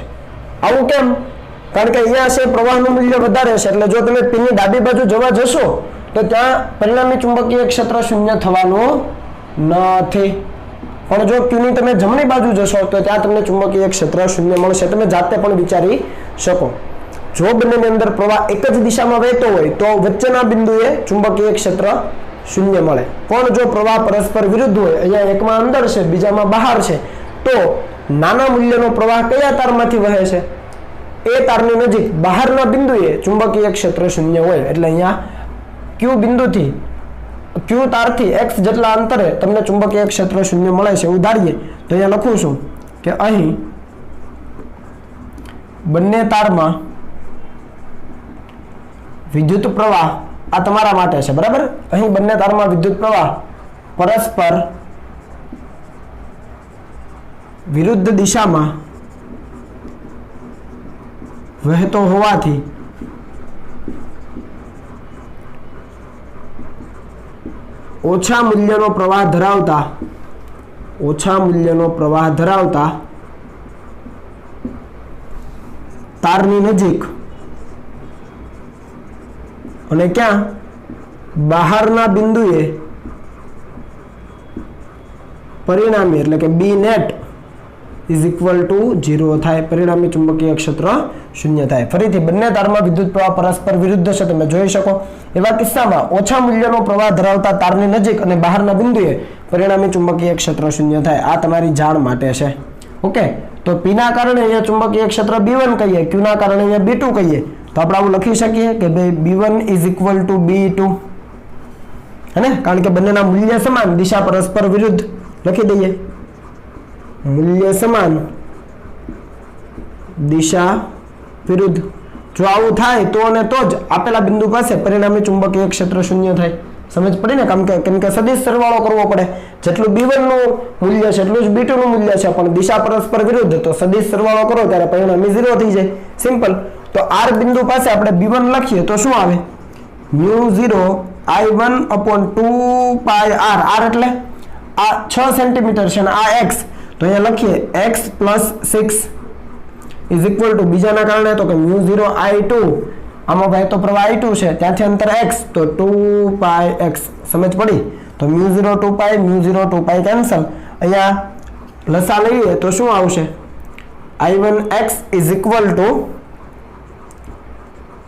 આવું કેમ? કારણ કે અહીંયા છે પ્રવાહનું મૂલ્ય વધારે છે એટલે જો તમે P ની ડાબી બાજુ જવા જશો તો ત્યાં પરિણામી ચુંબકીય ક્ષેત્ર શૂન્ય થવાનું નથી. પણ જો Q ની તમે જમણી બાજુ જશો તો ત્યાં તમને ચુંબકીય ક્ષેત્ર શૂન્ય મળશે. તમે જાતે પણ વિચારી શકો. જો બંનેની અંદર પ્રવાહ એક જ દિશામાં વહેતો હોય તો વચ્ચેના બિંદુએ ચુંબકીય ક્ષેત્ર શૂન્ય મળે. પણ જો પ્રવાહ પરસ્પર વિરુદ્ધ હોય, અહીંયા એકમાં અંદર છે બીજામાં બહાર છે, તો નાના મૂલ્યનો પ્રવાહ કયા તારમાંથી વહે છે? એ તારની નજીક બહારના બિંદુએ ચુંબકીય ક્ષેત્ર શૂન્ય હોય. એટલે અહીંયા Q બિંદુથી Q તારથી X જેટલા અંતરે તમને ચુંબકીય ક્ષેત્ર શૂન્ય મળે છે એવું ધારીએ તો અહીંયા લખું છું કે અહીં બંને તારમાં વિદ્યુત પ્રવાહ આ તમારા માટે છે, બરાબર. અહીં બંને તારમાં વિદ્યુત પ્રવાહ પરસ્પર વિરુદ્ધ દિશામાં વહેતો હોવાથી ઓછા મૂલ્યનો પ્રવાહ ધરાવતા તારની નજીક અને ક્યાં બહારના બિંદુએ પરિણામી એટલે કે બી નેટ ઇઝ ઇક્વલ ટુ 0 થાય, પરિણામી ચુંબકીય ક્ષેત્ર 0 થાય. ફરીથી બંને તારમાં વિદ્યુત પ્રવાહ પરસ્પર વિરુદ્ધ છે, તમે જોઈ શકો. એવા કિસ્સામાં ઓછા મૂલ્યનો પ્રવાહ ધરાવતા તારની નજીક અને બહારના બિંદુએ પરિણામી ચુંબકીય ક્ષેત્ર 0 થાય. આ તમારી જાણ માટે છે. ઓકે, તો P ના કારણે અહીંયા ચુંબકીય ક્ષેત્ર B1 કહીએ, Q ના કારણે અહીંયા B2 કહીએ, તો આપણે આવું લખી શકીએ કે ભાઈ B1 is equal two B2, હે ને? કારણ કે બંનેના મૂલ્ય સમાન, દિશા પરસ્પર વિરુદ્ધ. લખી દઈએ, મૂલ્ય સમાન, દિશા વિરુદ્ધ. જો આવું થાય તો અને તો જ આપેલા બિંદુ પાસે પરિણામી ચુંબકીય ક્ષેત્ર 0 થાય. સમજ પડી ને? કેમ કે સદિશ સરવાળો કરવો પડે. જેટલું B1 નું મૂલ્ય છે એટલું જ B2 નું મૂલ્ય છે, પણ દિશા પરસ્પર વિરુદ્ધ, તો સદિશ સરવાળો કરો ત્યારે પરિણામી 0 થઈ જાય. સિમ્પલ. તો R બિંદુ પાસે આપણે B1 લખીએ તો શું આવે? μ0 I1/2 πr. R એટલે આ 6 સેન્ટીમીટર છે અને આ x, તો અહીંયા લખીએ x + 6 ઇઝ ઇક્વલ ટુ, બીજાના કારણે તો કે μ0 I2, આમાં વહેતો પ્રવાહ I2 છે, ત્યાંથી અંતર x, તો 2πx. સમજ પડી? તો μ0 2π, μ0 2π કેન્સલ. અહીંયા લસા લઈએ તો શું આવશે? I1x is equal two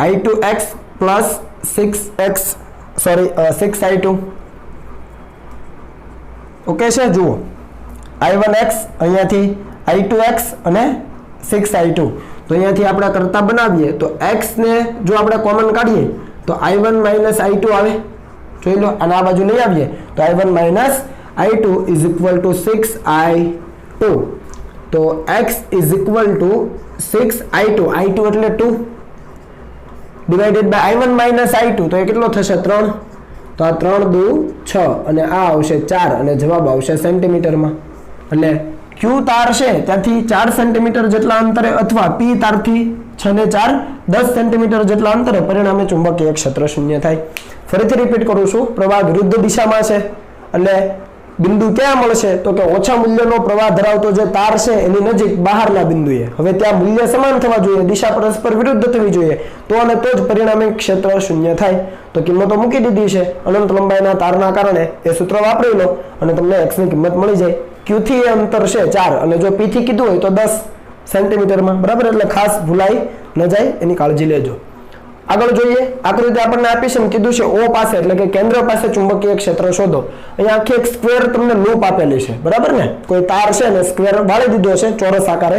I2x plus 6I2. Okay છે? જુઓ, I1x અહીંયાથી I2x અને 6I2, તો અહીંયાથી આપણે કરતા બનાવીએ તો x ને જો આપણે કોમન કાઢીએ તો I1 માઇનસ I2 આવે. જોઈ લો, અને આ બાજુ લઈ આવીએ તો I1 minus I2 is equal two 6I2. તો x is equal two 6I2, I2 એટલે 2 divided by I1 minus I2, તો એ કેટલો થશે? 3. તો આ 3 દુ 6 અને આ આવશે 4 અને જવાબ આવશે સેન્ટીમીટરમાં. એટલે Q તાર છે ત્યાંથી 4 સેન્ટીમીટર જેટલા અંતરે અથવા P તારથી 6 ને 4 10 સેન્ટીમીટર જેટલા અંતરે પરિણામે ચુંબકીય ક્ષેત્ર 0 થાય. ફરીથી રિપીટ કરું છું, પ્રવાહ વિરુદ્ધ દિશામાં છે એટલે બિંદુ ક્યાં મળશે? તો કે ઓછા મૂલ્યનો પ્રવાહ ધરાવતો જે તાર છે એની નજીક બહારના બિંદુએ. હવે ત્યાં મૂલ્ય સમાન થવા જોઈએ, દિશા પરસ્પર વિરુદ્ધ થવી જોઈએ, તો અને તો જ પરિણામી ક્ષેત્ર 0 થાય. તો કિંમતો મૂકી દીધી છે અનંત લંબાઈના તારના કારણે. એ સૂત્ર વાપરી લો અને તમને x ની કિંમત મળી જાય. Q થી એ અંતર છે 4 અને જો P થી કીધું હોય તો 10 સેન્ટીમીટરમાં, બરાબર. એટલે ખાસ ભૂલાઈ ન જાય એની કાળજી લેજો. આગળ જોઈએ, આકૃતિ આપણને આપી છે, કીધું છે O પાસે એટલે કે કેન્દ્ર પાસે ચુંબકીય ક્ષેત્ર શોધો. અહીંયા આખી એક સ્ક્વેર તમને લૂપ આપેલી છે, બરાબર ને? કોઈ તાર છે ને સ્ક્વેર વાળી દીધો છે ચોરસ આકારે.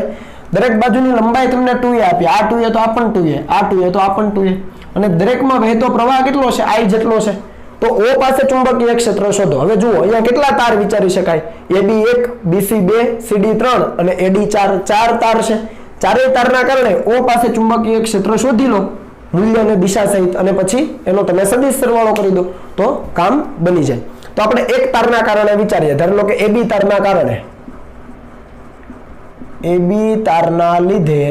દરેક બાજુની લંબાઈ તમને 2a આપી. આ 2a તો આ પણ 2a, આ 2a તો આ પણ 2a, અને દરેકમાં વહેતો પ્રવાહ કેટલો છે? I જેટલો છે. તો O પાસે ચુંબકીય ક્ષેત્ર શોધો. હવે જુઓ, અહીંયા કેટલા તાર વિચારી શકાય? AB1, BC2, CD3 અને AD4, 4 તાર છે. ચારેય તારના કારણે O પાસે ચુંબકીય ક્ષેત્ર શોધી લો મૂલ્ય અને દિશા સહિત, અને પછી એનો તમે સદિશ સરવાળો કરી દો તો કામ બની જાય. તો આપણે એક તારના કારણે વિચારીએ. ધારો લો કે AB તારના કારણે, AB તારના લીધે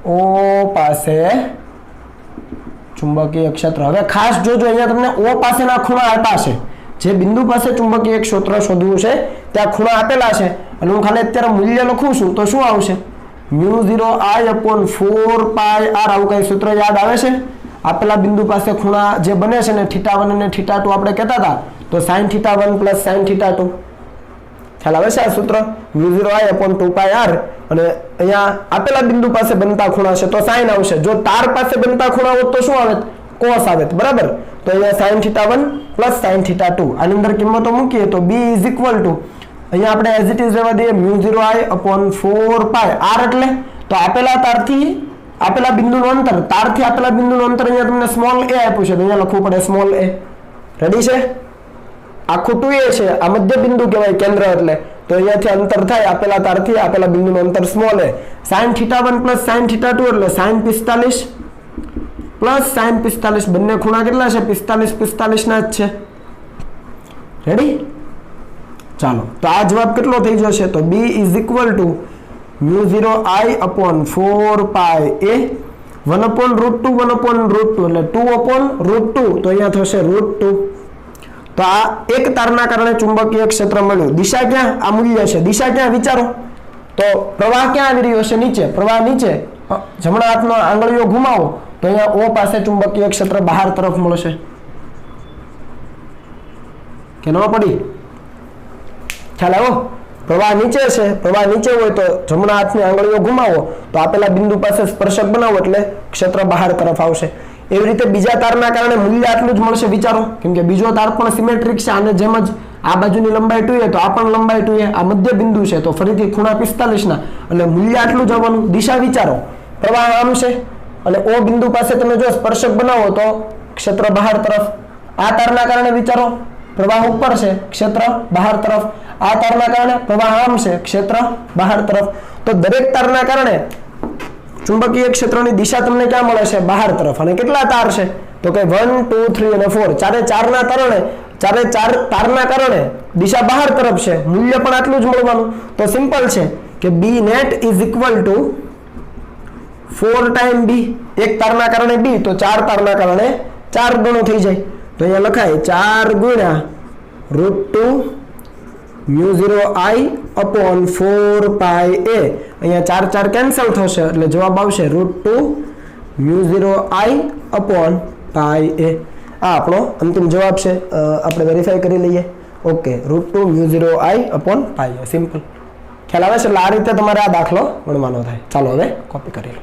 O પાસે ચુંબકીય ક્ષેત્ર. હવે ખાસ જોજો, અહીંયા તમને O પાસેના ખૂણા આપ્યા છે. જે બિંદુ પાસે ચુંબકીય ક્ષેત્ર શોધવું છે ત્યાં ખૂણા આપેલા છે, અને હું ખાલી અત્યારે મૂલ્ય લખું છું તો શું આવશે? μ0 I/4πr. આવું કઈ સૂત્ર યાદ આવે છે? આપેલા બિંદુ પાસે ખૂણા જે બને છે ને θ1 અને θ2 આપણે કહેતા હતા, તો sin θ1 પ્લસ sin θ2. ખ્યાલ આવે છે આ સૂત્ર? μ0 I/2πr. અને અહીંયા આપેલા બિંદુ પાસે બનતા ખૂણા છે તો sin આવશે. જો તાર પાસે બનતા ખૂણા હોત તો શું આવે? cos આવે, બરાબર. તો અહીંયા sin θ1 પ્લસ sin θ2. આની અંદર કિંમતો મૂકીએ તો b ઇઝ ઇક્વલ ટુ, અહીંયા આપણે એઝ ઇટ ઇઝ રહેવા દઈએ, μ0 I/4π. r એટલે તો આપેલા તારથી આપેલા બિંદુનું અંતર, તારથી આપેલા બિંદુનું અંતર અહીંયા તમને સ્મોલ a આપ્યું છે, તો અહીંયા લખવું પડે સ્મોલ a. રેડી છે? આખું 2a છે, આ મધ્ય બિંદુ કહેવાય કેન્દ્ર એટલે. તો અહીંયાથી અંતર થાય આપેલા તારથી આપેલા બિંદુનું અંતર small a. sin θ1 plus sin θ2 એટલે sin 45 પ્લસ sin 45, બંને ખૂણા કેટલા છે? 45 45 ના જ છે. રેડી? ચાલો, તો આ જવાબ કેટલો થઈ જશે? તો b is equal to μ0 I upon 4 pi a 1 upon √2 1 upon √2 એટલે 2 upon √2, તો અહીંયા થશે √2. તો આ એક તારના કારણે ચુંબકીય ક્ષેત્ર મળ્યું. દિશા ક્યાં? આ મૂલ્ય છે. દિશા ક્યાં વિચારો? તો પ્રવાહ ક્યાં આવી રહ્યો છે? નીચે. પ્રવાહ નીચે. જમણા હાથનો આંગળીઓ ઘુમાવો તો અહીંયા O પાસે ચુંબકીય ક્ષેત્ર બહાર તરફ મળશે. કે ન પડી? ખ્યાલ આવ્યો? પ્રવાહ નીચે છે. પ્રવાહ નીચે હોય તો જમણા હાથની આંગળીઓ ઘુમાવો તો આપેલા બિંદુ પાસે સ્પર્શક બનાવો એટલે ક્ષેત્ર બહાર તરફ આવશે. એવી રીતે બીજા તારના કારણે મૂલ્ય આટલું જ મળશે. વિચારો, કેમ કે બીજો તાર પણ સિમેટ્રિક છે. આને જેમ જ આ બાજુની લંબાઈ 2 તો આ પણ લંબાઈ 2 આ મધ્ય બિંદુ છે તો ફરીથી ખૂણા 45 ના એટલે મૂલ્ય આટલું જ આવવાનું. દિશા વિચારો, પ્રવાહ આમ છે અને O બિંદુ પાસે તમે જો સ્પર્શક બનાવો તો ક્ષેત્ર બહાર તરફ. આ તારના કારણે વિચારો, પ્રવાહ ઉપર છે, ક્ષેત્ર બહાર તરફ. આ તારના કારણે પ્રવાહ આમ છે, ક્ષેત્ર બહાર તરફ. તો દરેક તારના કારણે ચુંબકીય ક્ષેત્રની દિશા તમને ક્યાં મળે છે? બહાર તરફ. અને કેટલા તાર છે? તો કે 1 2 3 અને 4. ચારે તારના કારણે દિશા બહાર તરફ છે. મૂલ્ય પણ આટલું જ મળવાનું. તો સિમ્પલ છે કે B net is equal two 4 time B. એક તારના કારણે B તો 4 તારના કારણે 4 ગણું થઈ જાય. તો અહીંયા લખાય 4 ગુણ્યા √2 μ0 I upon 4 pi a. અહીંયા 4 4 કેન્સલ થશે એટલે જવાબ આવશે √2 μ0 I upon pi a. આ આપણો અંતિમ જવાબ છે. આપણે વેરીફાઈ કરી લઈએ. Okay, √2 μ0 I upon pi a. Simple. ખ્યાલ આવે છે? એટલે આ રીતે તમારે આ દાખલો ગણવાનો થાય. ચાલો હવે કોપી કરી લો.